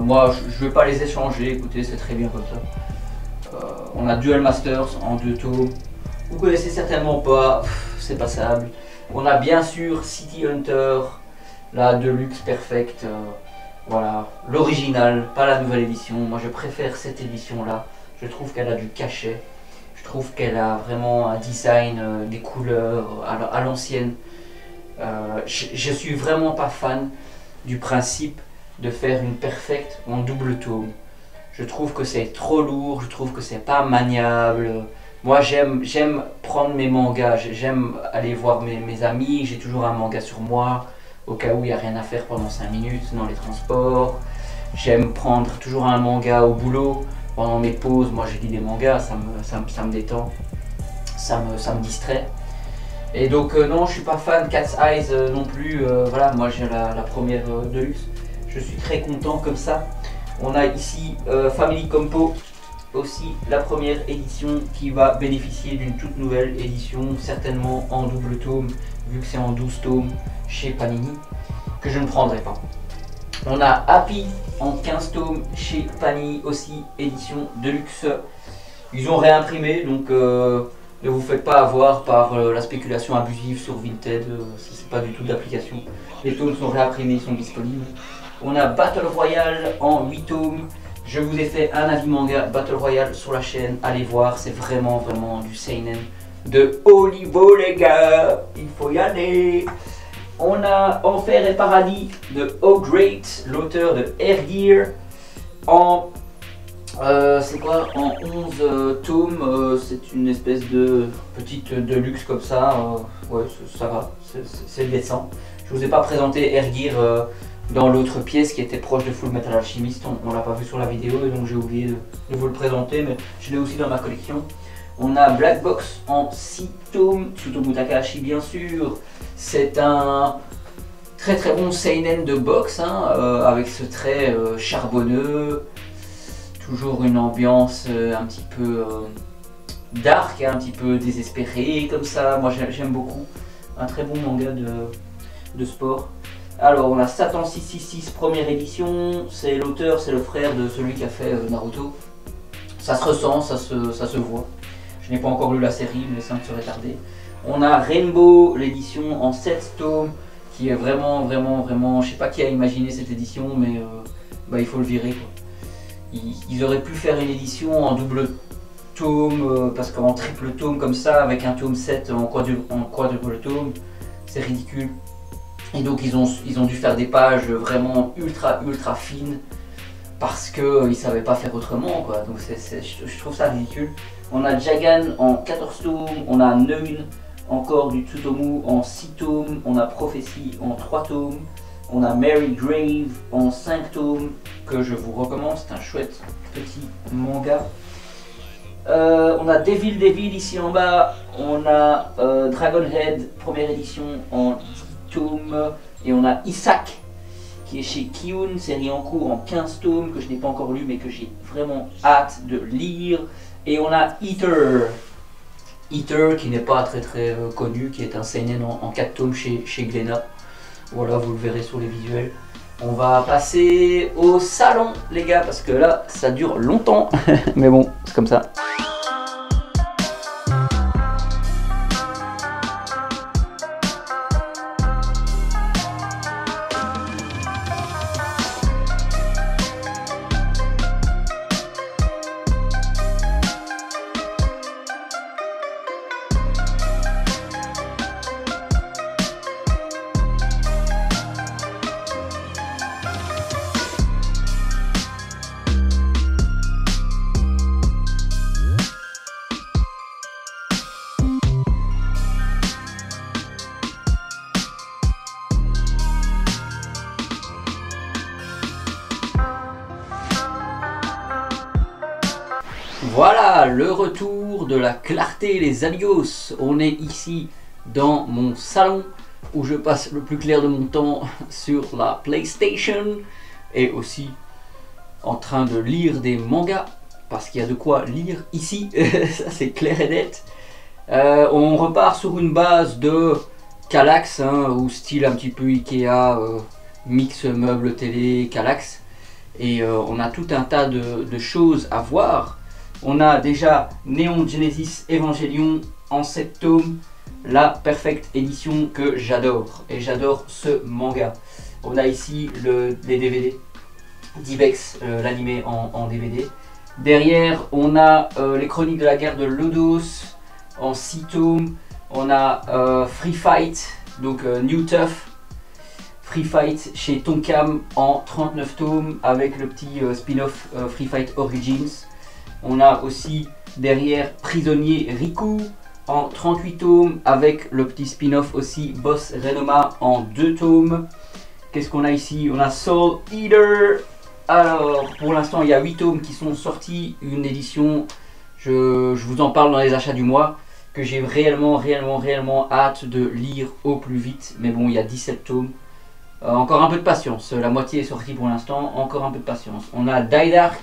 Moi je ne vais pas les échanger, écoutez, c'est très bien comme ça. On a Duel Masters en 2 tomes, vous connaissez certainement pas, c'est passable. On a bien sûr City Hunter, la Deluxe Perfect. Voilà, l'original, pas la nouvelle édition. Moi je préfère cette édition là. Je trouve qu'elle a du cachet. Je trouve qu'elle a vraiment un design, des couleurs à l'ancienne. Je suis vraiment pas fan du principe de faire une perfect en double tome. Je trouve que c'est trop lourd, je trouve que c'est pas maniable. Moi j'aime prendre mes mangas, j'aime aller voir mes amis, j'ai toujours un manga sur moi. Au cas où il n'y a rien à faire pendant 5 minutes dans les transports. J'aime prendre toujours un manga au boulot. Pendant mes pauses, moi je lis des mangas, ça me détend, ça me distrait. Et donc non, je suis pas fan Cat's Eyes non plus. Voilà, moi j'ai la première Deluxe. Je suis très content comme ça. On a ici Family Compo, aussi la première édition qui va bénéficier d'une toute nouvelle édition, certainement en double tome, vu que c'est en 12 tomes chez Panini, que je ne prendrai pas. On a Happy en 15 tomes chez Panini, aussi édition Deluxe. Ils ont réimprimé, donc ne vous faites pas avoir par la spéculation abusive sur Vinted, c'est pas du tout d'application. Les tomes sont réimprimés, ils sont disponibles. On a Battle Royale en 8 tomes. Je vous ai fait un avis manga Battle Royale sur la chaîne, allez voir, c'est vraiment du seinen de haut niveau les gars, il faut y aller. On a Enfer et Paradis de O-Great, l'auteur de Air Gear, en c'est quoi, en 11 tomes, c'est une espèce de petite deluxe comme ça, ouais ça va, c'est décent. Je vous ai pas présenté Air Gear dans l'autre pièce qui était proche de Full Metal Alchemist, on l'a pas vu sur la vidéo et donc j'ai oublié de vous le présenter, mais je l'ai aussi dans ma collection. On a Black Box en 6 tomes, Tsutomu Takahashi bien sûr. C'est un très très bon seinen de boxe, hein, avec ce trait charbonneux. Toujours une ambiance un petit peu dark, un petit peu désespérée comme ça. Moi j'aime beaucoup. Un très bon manga de sport. Alors on a Satan 666 première édition. C'est l'auteur, c'est le frère de celui qui a fait Naruto. Ça se ressent, ça se voit. Je n'ai pas encore lu la série, mais ça ne serait tardé. On a Rainbow, l'édition en 7 tomes, qui est vraiment, je sais pas qui a imaginé cette édition, mais il faut le virer quoi. Ils auraient pu faire une édition en double tome, parce qu'en triple tome comme ça, avec un tome 7 en quadruple tome, c'est ridicule. Et donc ils ont dû faire des pages vraiment ultra fines, parce qu'ils ne savaient pas faire autrement quoi. Donc je trouve ça ridicule. On a Jagan en 14 tomes, on a Neun, encore du Tsutomu en 6 tomes, on a Prophétie en 3 tomes, On a Mary Grave en 5 tomes que je vous recommande, c'est un chouette petit manga. On a Devil ici en bas, on a Dragonhead première édition en 10 tomes et on a Isaac qui est chez Kiun, série en cours en 15 tomes que je n'ai pas encore lu mais que j'ai vraiment hâte de lire. Et on a Eater qui n'est pas très connu, qui est un seinen en 4 tomes chez Glénat. Voilà, vous le verrez sur les visuels. On va passer au salon les gars parce que là ça dure longtemps mais bon c'est comme ça. Voilà le retour de la clarté les amigos. On est ici dans mon salon où je passe le plus clair de mon temps sur la PlayStation et aussi en train de lire des mangas parce qu'il y a de quoi lire ici, ça c'est clair et net. On repart sur une base de Kallax ou style un petit peu Ikea, mix meubles télé Kallax et on a tout un tas de choses à voir. On a déjà Neon Genesis Evangelion en 7 tomes, la perfecte édition que j'adore. Et j'adore ce manga. On a ici les DVD d'Ibex, l'animé en DVD. Derrière, on a les chroniques de la guerre de Lodos en 6 tomes. On a Free Fight, donc New Tough. Free Fight chez Tonkam en 39 tomes avec le petit spin-off Free Fight Origins. On a aussi derrière Prisonnier Riku en 38 tomes avec le petit spin-off aussi Boss Renoma en 2 tomes. Qu'est-ce qu'on a ici? On a Soul Eater. Alors pour l'instant il y a 8 tomes qui sont sortis, une édition, je vous en parle dans les achats du mois, que j'ai réellement hâte de lire au plus vite. Mais bon, il y a 17 tomes. Encore un peu de patience, la moitié est sortie pour l'instant, encore un peu de patience. On a Daydark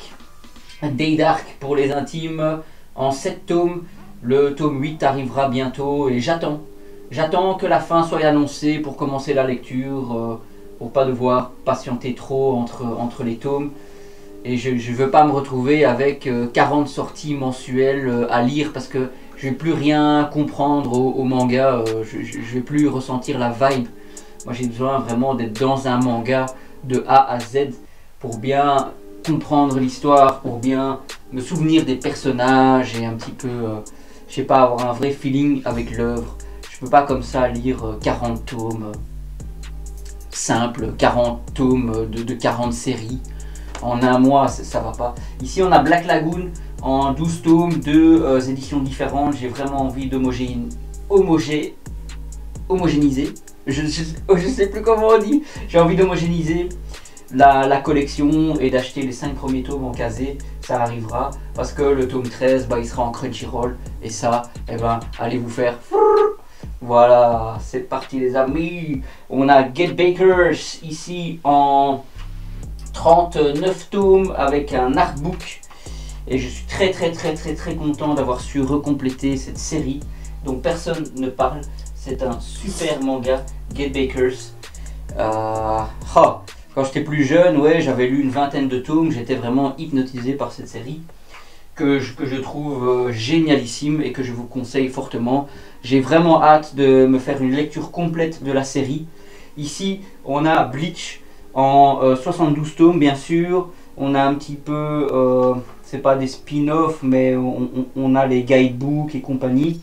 pour les intimes en 7 tomes, le tome 8 arrivera bientôt et j'attends que la fin soit annoncée pour commencer la lecture, pour pas devoir patienter trop entre les tomes. Et je ne veux pas me retrouver avec 40 sorties mensuelles à lire parce que je vais plus rien comprendre au manga, je vais plus ressentir la vibe. Moi j'ai besoin vraiment d'être dans un manga de A à Z pour bien comprendre l'histoire, pour bien me souvenir des personnages et un petit peu, je sais pas, avoir un vrai feeling avec l'œuvre. Je peux pas comme ça lire 40 tomes simples, 40 tomes de 40 séries en un mois, ça va pas. Ici on a Black Lagoon en 12 tomes, 2 éditions différentes. J'ai vraiment envie homogénéiser. Je sais plus comment on dit. J'ai envie d'homogénéiser la collection et d'acheter les 5 premiers tomes en casé. Ça arrivera parce que le tome 13 il sera en Crunchyroll et ça, allez vous faire. Voilà, c'est parti les amis. On a Get Bakers ici en 39 tomes avec un artbook et je suis très content d'avoir su recompléter cette série dont personne ne parle. C'est un super manga, Get Bakers. Quand j'étais plus jeune, ouais, j'avais lu une vingtaine de tomes, j'étais vraiment hypnotisé par cette série que je trouve génialissime et que je vous conseille fortement. J'ai vraiment hâte de me faire une lecture complète de la série. Ici, on a Bleach en 72 tomes, bien sûr. On a un petit peu, c'est pas des spin-offs, mais on a les guidebooks et compagnie.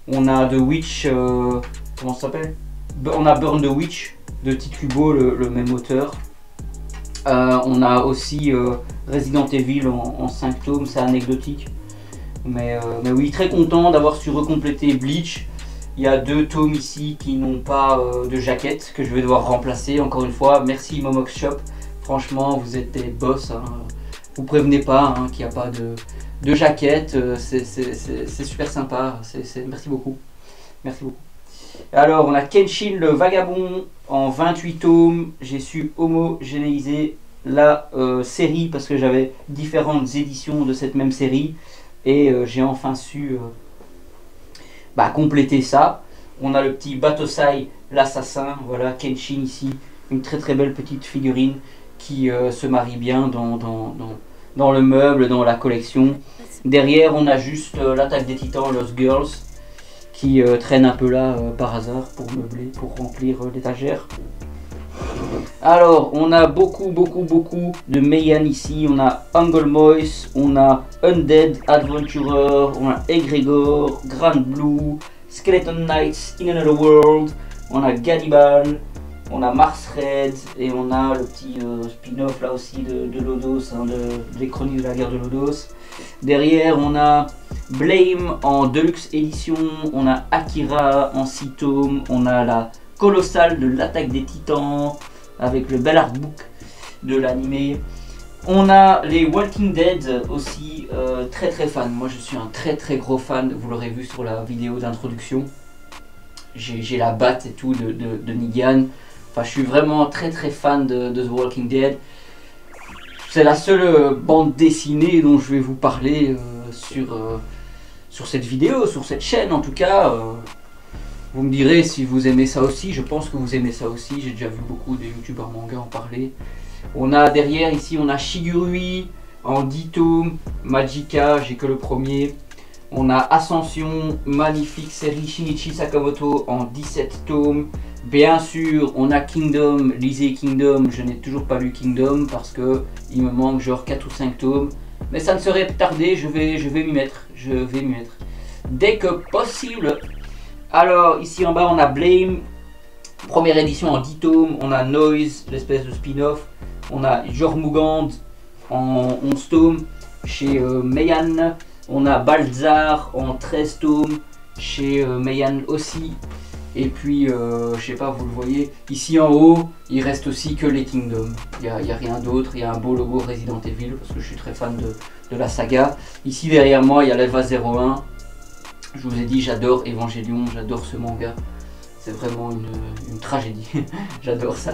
On a The Witch, comment ça s'appelle? On a Burn the Witch de Tikubo, le même auteur. On a aussi Resident Evil en 5 tomes, c'est anecdotique. Mais oui, très content d'avoir su recompléter Bleach. Il y a 2 tomes ici qui n'ont pas de jaquette, que je vais devoir remplacer. Encore une fois, merci Momox Shop. Franchement, vous êtes des boss. Hein. Vous prévenez pas hein, qu'il n'y a pas de jaquette. C'est super sympa. Merci beaucoup. Merci beaucoup. Alors, on a Kenshin le Vagabond en 28 tomes. J'ai su homogénéiser la série parce que j'avais différentes éditions de cette même série. Et j'ai enfin su compléter ça. On a le petit Batosai l'assassin. Voilà, Kenshin ici. Une très très belle petite figurine qui se marie bien dans le meuble, dans la collection. Derrière, on a juste l'attaque des titans, Lost Girls, qui traîne un peu là par hasard pour meubler, pour remplir l'étagère. Alors, on a beaucoup de Meian ici. On a Angle Moise, on a Undead Adventurer, on a Egregor, Grand Blue, Skeleton Knights in Another World, on a Gannibal, on a Mars Red et on a le petit spin-off là aussi de Lodos, hein, des chroniques de la guerre de Lodos. Derrière, on a Blame en Deluxe Edition, on a Akira en 6 tomes, on a la Colossale de l'attaque des titans avec le bel artbook de l'animé. On a les Walking Dead aussi, très fan. Moi je suis un très gros fan, vous l'aurez vu sur la vidéo d'introduction. J'ai la batte et tout de Negan. Enfin, je suis vraiment très fan de The Walking Dead. C'est la seule bande dessinée dont je vais vous parler sur cette vidéo, sur cette chaîne en tout cas. Vous me direz si vous aimez ça aussi, je pense que vous aimez ça aussi, j'ai déjà vu beaucoup de youtubeurs manga en parler. On a derrière ici, on a Shigurui en 10 tomes, Magica, j'ai que le premier. On a Ascension, magnifique série Shinichi Sakamoto en 17 tomes. Bien sûr, on a Kingdom, lisez Kingdom, je n'ai toujours pas lu Kingdom parce que il me manque genre 4 ou 5 tomes. Mais ça ne serait tardé, je vais m'y mettre, dès que possible. Alors ici en bas on a Blame, première édition en 10 tomes, on a Noise, l'espèce de spin-off, on a Jormungand en 11 tomes chez Meian, on a Balzar en 13 tomes chez Meian aussi, et puis je sais pas, vous le voyez, ici en haut il reste aussi que les Kingdoms, il n'y a rien d'autre, il y a un beau logo Resident Evil parce que je suis très fan de la saga. Ici derrière moi il y a l'Elva 01. Je vous ai dit, j'adore Evangelion, j'adore ce manga. C'est vraiment une tragédie. J'adore ça.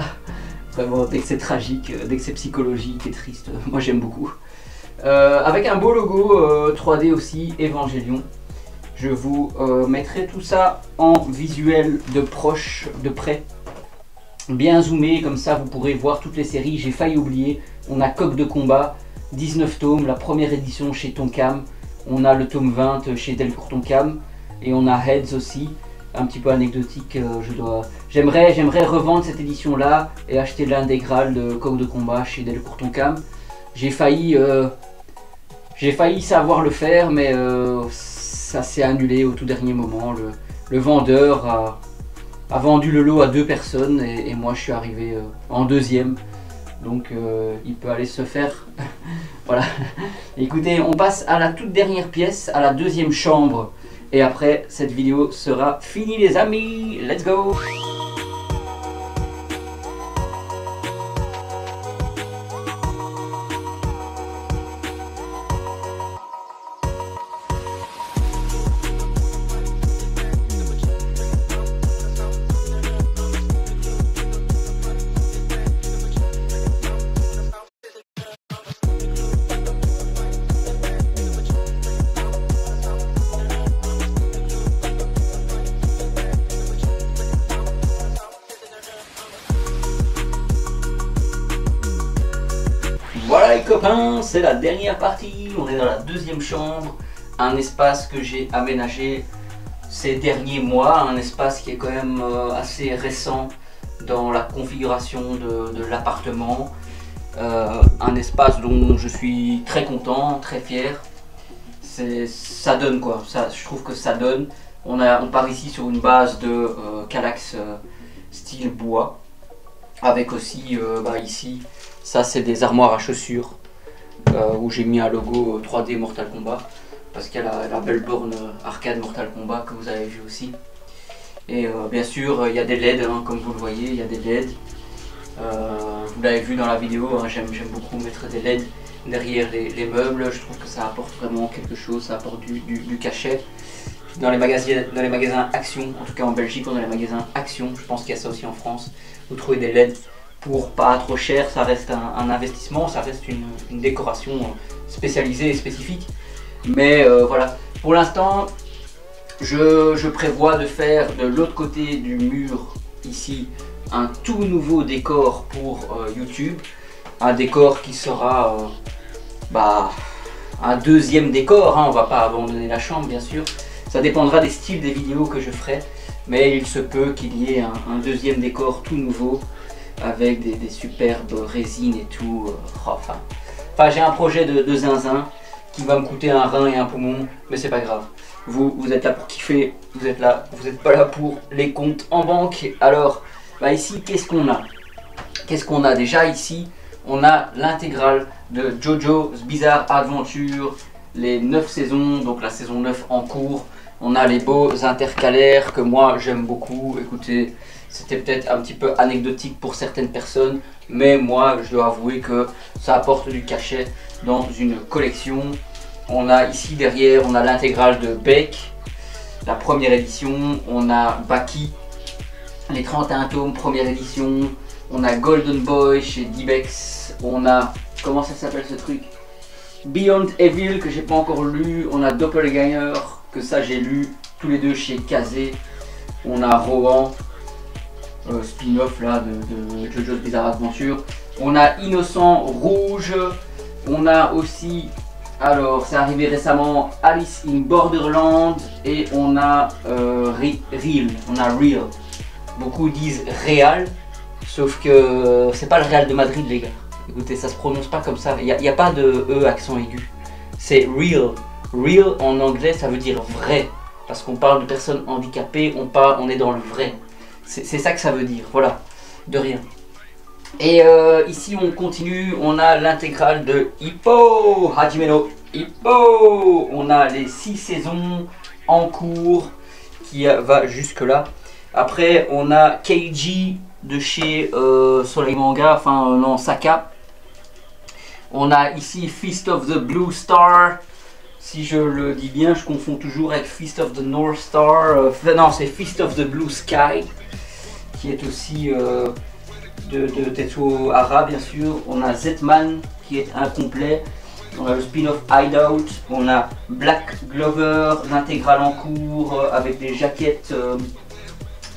Vraiment, dès que c'est tragique, dès que c'est psychologique et triste, moi j'aime beaucoup. Avec un beau logo 3D aussi, Evangelion. Je vous mettrai tout ça en visuel de proche, de près. Bien zoomé, comme ça vous pourrez voir toutes les séries. J'ai failli oublier. On a Coq de combat, 19 tomes, la première édition chez Tonkam. On a le tome 20 chez Delcourt Tonkam et on a Heads aussi, un petit peu anecdotique. J'aimerais revendre cette édition là et acheter l'intégrale de Coq de combat chez Delcourt Tonkam. J'ai failli savoir le faire, mais ça s'est annulé au tout dernier moment. Le vendeur a vendu le lot à 2 personnes et moi je suis arrivé en deuxième. Donc il peut aller se faire. Voilà. Écoutez, on passe à la toute dernière pièce, à la deuxième chambre. Et après, cette vidéo sera finie les amis. Let's go! Voilà les copains, c'est la dernière partie, on est dans la deuxième chambre, un espace que j'ai aménagé ces derniers mois, un espace qui est quand même assez récent dans la configuration de l'appartement, un espace dont je suis très content, très fier. Ça donne quoi, je trouve que ça donne. On part ici sur une base de Kallax style bois, avec aussi ici, ça c'est des armoires à chaussures où j'ai mis un logo 3D Mortal Kombat parce qu'il y a la belle borne arcade Mortal Kombat que vous avez vu aussi. Et bien sûr, il y a des LED, hein, comme vous le voyez, il y a des LED. Vous l'avez vu dans la vidéo, hein, j'aime beaucoup mettre des LED derrière les meubles. Je trouve que ça apporte vraiment quelque chose, ça apporte du cachet. Dans les magasins Action, en tout cas en Belgique, on a les magasins Action, je pense qu'il y a ça aussi en France. Vous trouvez des LED pour pas trop cher, ça reste un investissement, ça reste une décoration spécialisée et spécifique. Mais voilà, pour l'instant, je prévois de faire de l'autre côté du mur, ici, un tout nouveau décor pour YouTube. Un décor qui sera un deuxième décor, hein. On va pas abandonner la chambre bien sûr. Ça dépendra des styles des vidéos que je ferai. Mais il se peut qu'il y ait un deuxième décor tout nouveau avec des superbes résines et tout. Enfin j'ai un projet de zinzin qui va me coûter un rein et un poumon, mais c'est pas grave. Vous êtes là pour kiffer, vous êtes là, vous n'êtes pas là pour les comptes en banque. Alors, ici, qu'est-ce qu'on a? Qu'est-ce qu'on a déjà ici? On a l'intégrale de JoJo's Bizarre Adventure, les 9 saisons, donc la saison 9 en cours. On a les beaux intercalaires que moi j'aime beaucoup. Écoutez, c'était peut-être un petit peu anecdotique pour certaines personnes, mais moi je dois avouer que ça apporte du cachet dans une collection. On a ici derrière, on a l'intégrale de Beck, la première édition. On a Baki, les 31 tomes, première édition. On a Golden Boy chez Dybex. On a, comment ça s'appelle ce truc? Beyond Evil que j'ai pas encore lu. On a Doppelganger que ça j'ai lu tous les deux chez Kazé. On a Rohan, spin-off là de JoJo's Bizarre Adventure. On a Innocent Rouge. On a aussi, alors c'est arrivé récemment, Alice in Borderland. Et on a Real. On a Real. Beaucoup disent Real, sauf que c'est pas le Real de Madrid les gars. Écoutez, ça se prononce pas comme ça, il n'y a pas de E accent aigu. C'est Real. Real en anglais ça veut dire vrai, parce qu'on parle de personnes handicapées, on est dans le vrai. C'est ça que ça veut dire, voilà, de rien. Et ici on continue, on a l'intégrale de Hippo, Hajime no Hippo. On a les 6 saisons en cours qui va jusque là. Après on a Keiji de chez Soleil Manga, enfin non, Saka. On a ici Fist of the Blue Star. Si je le dis bien, je confonds toujours avec Fist of the North Star. Non, c'est Fist of the Blue Sky, qui est aussi de Tetsuo Hara bien sûr. On a Zetman qui est incomplet. On a le spin-off Hideout. On a Black Glover, l'intégrale en cours avec des jaquettes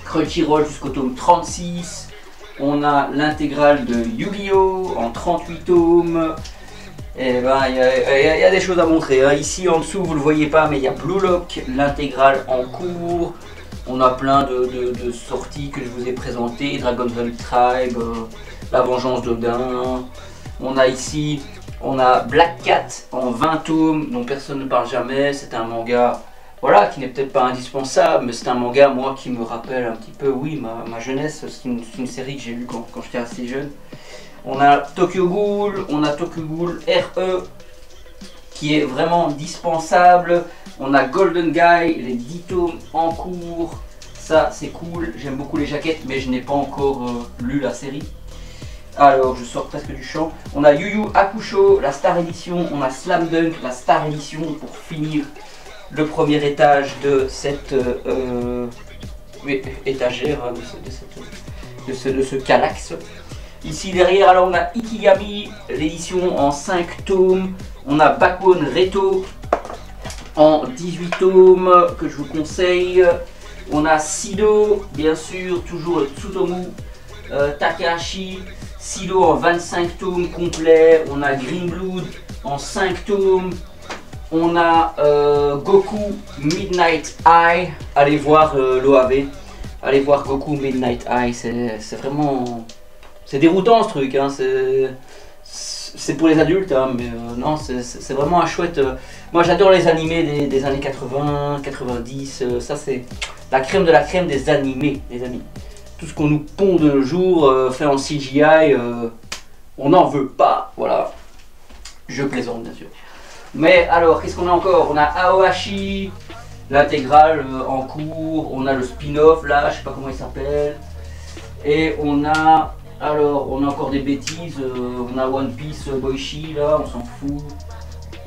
Crunchyroll jusqu'au tome 36. On a l'intégrale de Yu-Gi-Oh! En 38 tomes. Et ben il y a des choses à montrer, hein. Ici en dessous vous le voyez pas, mais il y a Blue Lock, l'intégrale en cours. On a plein de sorties que je vous ai présentées. Dragon Ball Tribe, La Vengeance d'Odin. On a ici, on a Black Cat en 20 tomes dont personne ne parle jamais. C'est un manga, voilà, qui n'est peut-être pas indispensable, mais c'est un manga moi qui me rappelle un petit peu, oui, ma jeunesse. C'est une série que j'ai lue quand j'étais assez jeune. On a Tokyo Ghoul, on a Tokyo Ghoul RE qui est vraiment dispensable. On a Golden Guy, les 10 tomes en cours. Ça c'est cool, j'aime beaucoup les jaquettes, mais je n'ai pas encore lu la série. Alors je sors presque du champ. On a Yu Yu Hakusho, la Star Edition. On a Slam Dunk, la Star Edition, pour finir le premier étage de cette étagère, de ce calax. Ici derrière, alors on a Ikigami, l'édition en 5 tomes. On a Backbone Reto en 18 tomes que je vous conseille. On a Sido, bien sûr, toujours le Tsutomu Takahashi. Sido en 25 tomes complets. On a Green Blood en 5 tomes. On a Goku Midnight Eye. Allez voir l'OAV. Allez voir Goku Midnight Eye. C'est vraiment... C'est déroutant ce truc, hein. C'est pour les adultes, hein, mais non, c'est vraiment un chouette... moi j'adore les animés des années 80, 90, ça c'est la crème de la crème des animés, les amis. Tout ce qu'on nous pond de nos jours, fait en CGI, on n'en veut pas, voilà. Je plaisante bien sûr. Mais alors, qu'est-ce qu'on a encore? On a Aohashi, l'intégrale en cours, on a le spin-off là, je sais pas comment il s'appelle. Et on a, alors, on a encore des bêtises, on a One Piece Boichi là, on s'en fout.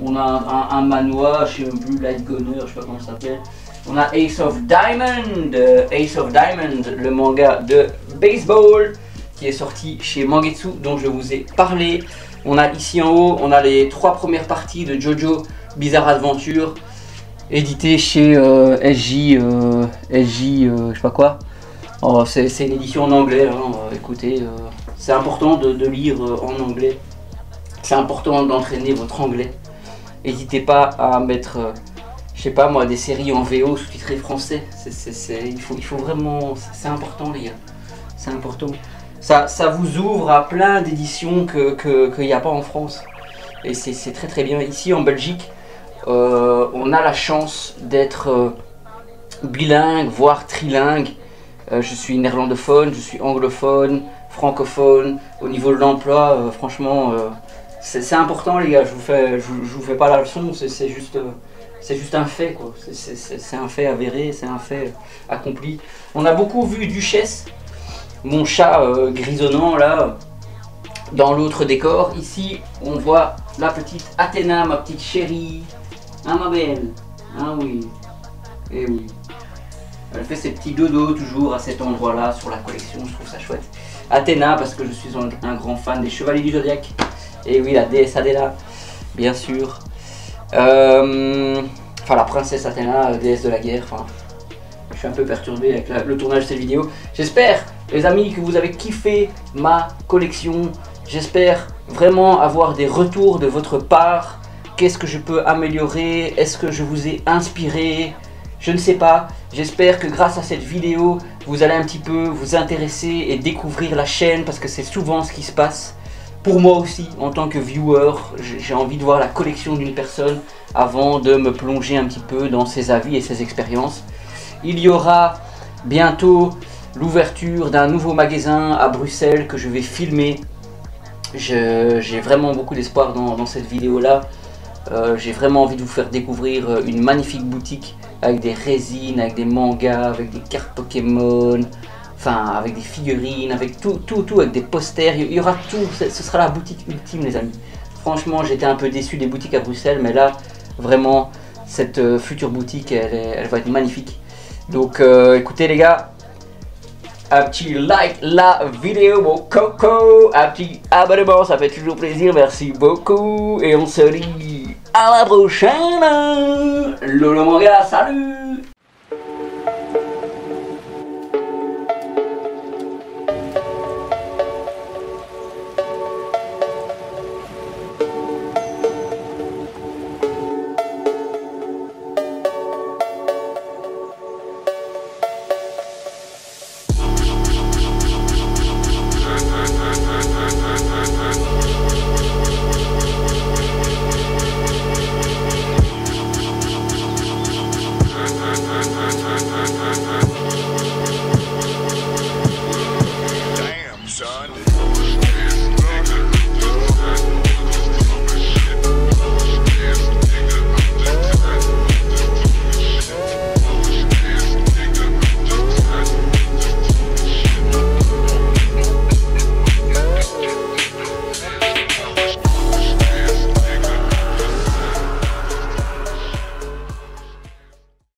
On a un manhwa, je sais même plus, Light Gunner, je sais pas comment ça s'appelle. On a Ace of Diamond, le manga de baseball qui est sorti chez Mangetsu dont je vous ai parlé. On a ici en haut, on a les 3 premières parties de JoJo Bizarre Adventure, édité chez SJ, je sais pas quoi. Oh, c'est une édition en anglais, hein. Écoutez, c'est important de lire en anglais. C'est important d'entraîner votre anglais. N'hésitez pas à mettre, je sais pas moi, des séries en VO sous-titrées français. Il faut vraiment, c'est important les gars. C'est important. Ça vous ouvre à plein d'éditions qu'il n'y a pas en France. Et c'est très très bien. Ici en Belgique, on a la chance d'être bilingue, voire trilingue. Je suis néerlandophone, je suis anglophone, francophone. Au niveau de l'emploi, franchement, c'est important les gars. Je vous fais pas la leçon, c'est juste un fait quoi. C'est un fait avéré, c'est un fait accompli. On a beaucoup vu Duchesse, mon chat grisonnant là, dans l'autre décor. Ici, on voit la petite Athéna, ma petite chérie. Hein ma belle? Ah oui. Et oui. Elle fait ses petits dodos toujours à cet endroit là sur la collection, je trouve ça chouette. Athéna parce que je suis un grand fan des Chevaliers du Zodiaque. Et oui, la déesse Adéla, bien sûr. Enfin la princesse Athéna, déesse de la guerre. Enfin, je suis un peu perturbé avec le tournage de cette vidéo. J'espère les amis que vous avez kiffé ma collection. J'espère vraiment avoir des retours de votre part. Qu'est-ce que je peux améliorer? Est-ce que je vous ai inspiré? Je ne sais pas. J'espère que grâce à cette vidéo, vous allez un petit peu vous intéresser et découvrir la chaîne parce que c'est souvent ce qui se passe. Pour moi aussi, en tant que viewer, j'ai envie de voir la collection d'une personne avant de me plonger un petit peu dans ses avis et ses expériences. Il y aura bientôt l'ouverture d'un nouveau magasin à Bruxelles que je vais filmer. J'ai vraiment beaucoup d'espoir dans cette vidéo-là. J'ai vraiment envie de vous faire découvrir une magnifique boutique avec des résines, avec des mangas, avec des cartes Pokémon, enfin avec des figurines, avec tout, avec des posters. Il y aura tout, ce sera la boutique ultime les amis. Franchement, j'étais un peu déçu des boutiques à Bruxelles, mais là, vraiment, cette future boutique, elle va être magnifique. Donc écoutez les gars, un petit like la vidéo mon coco, un petit abonnement, ça fait toujours plaisir, merci beaucoup. Et on se dit à la prochaine. Lolo Manga, salut.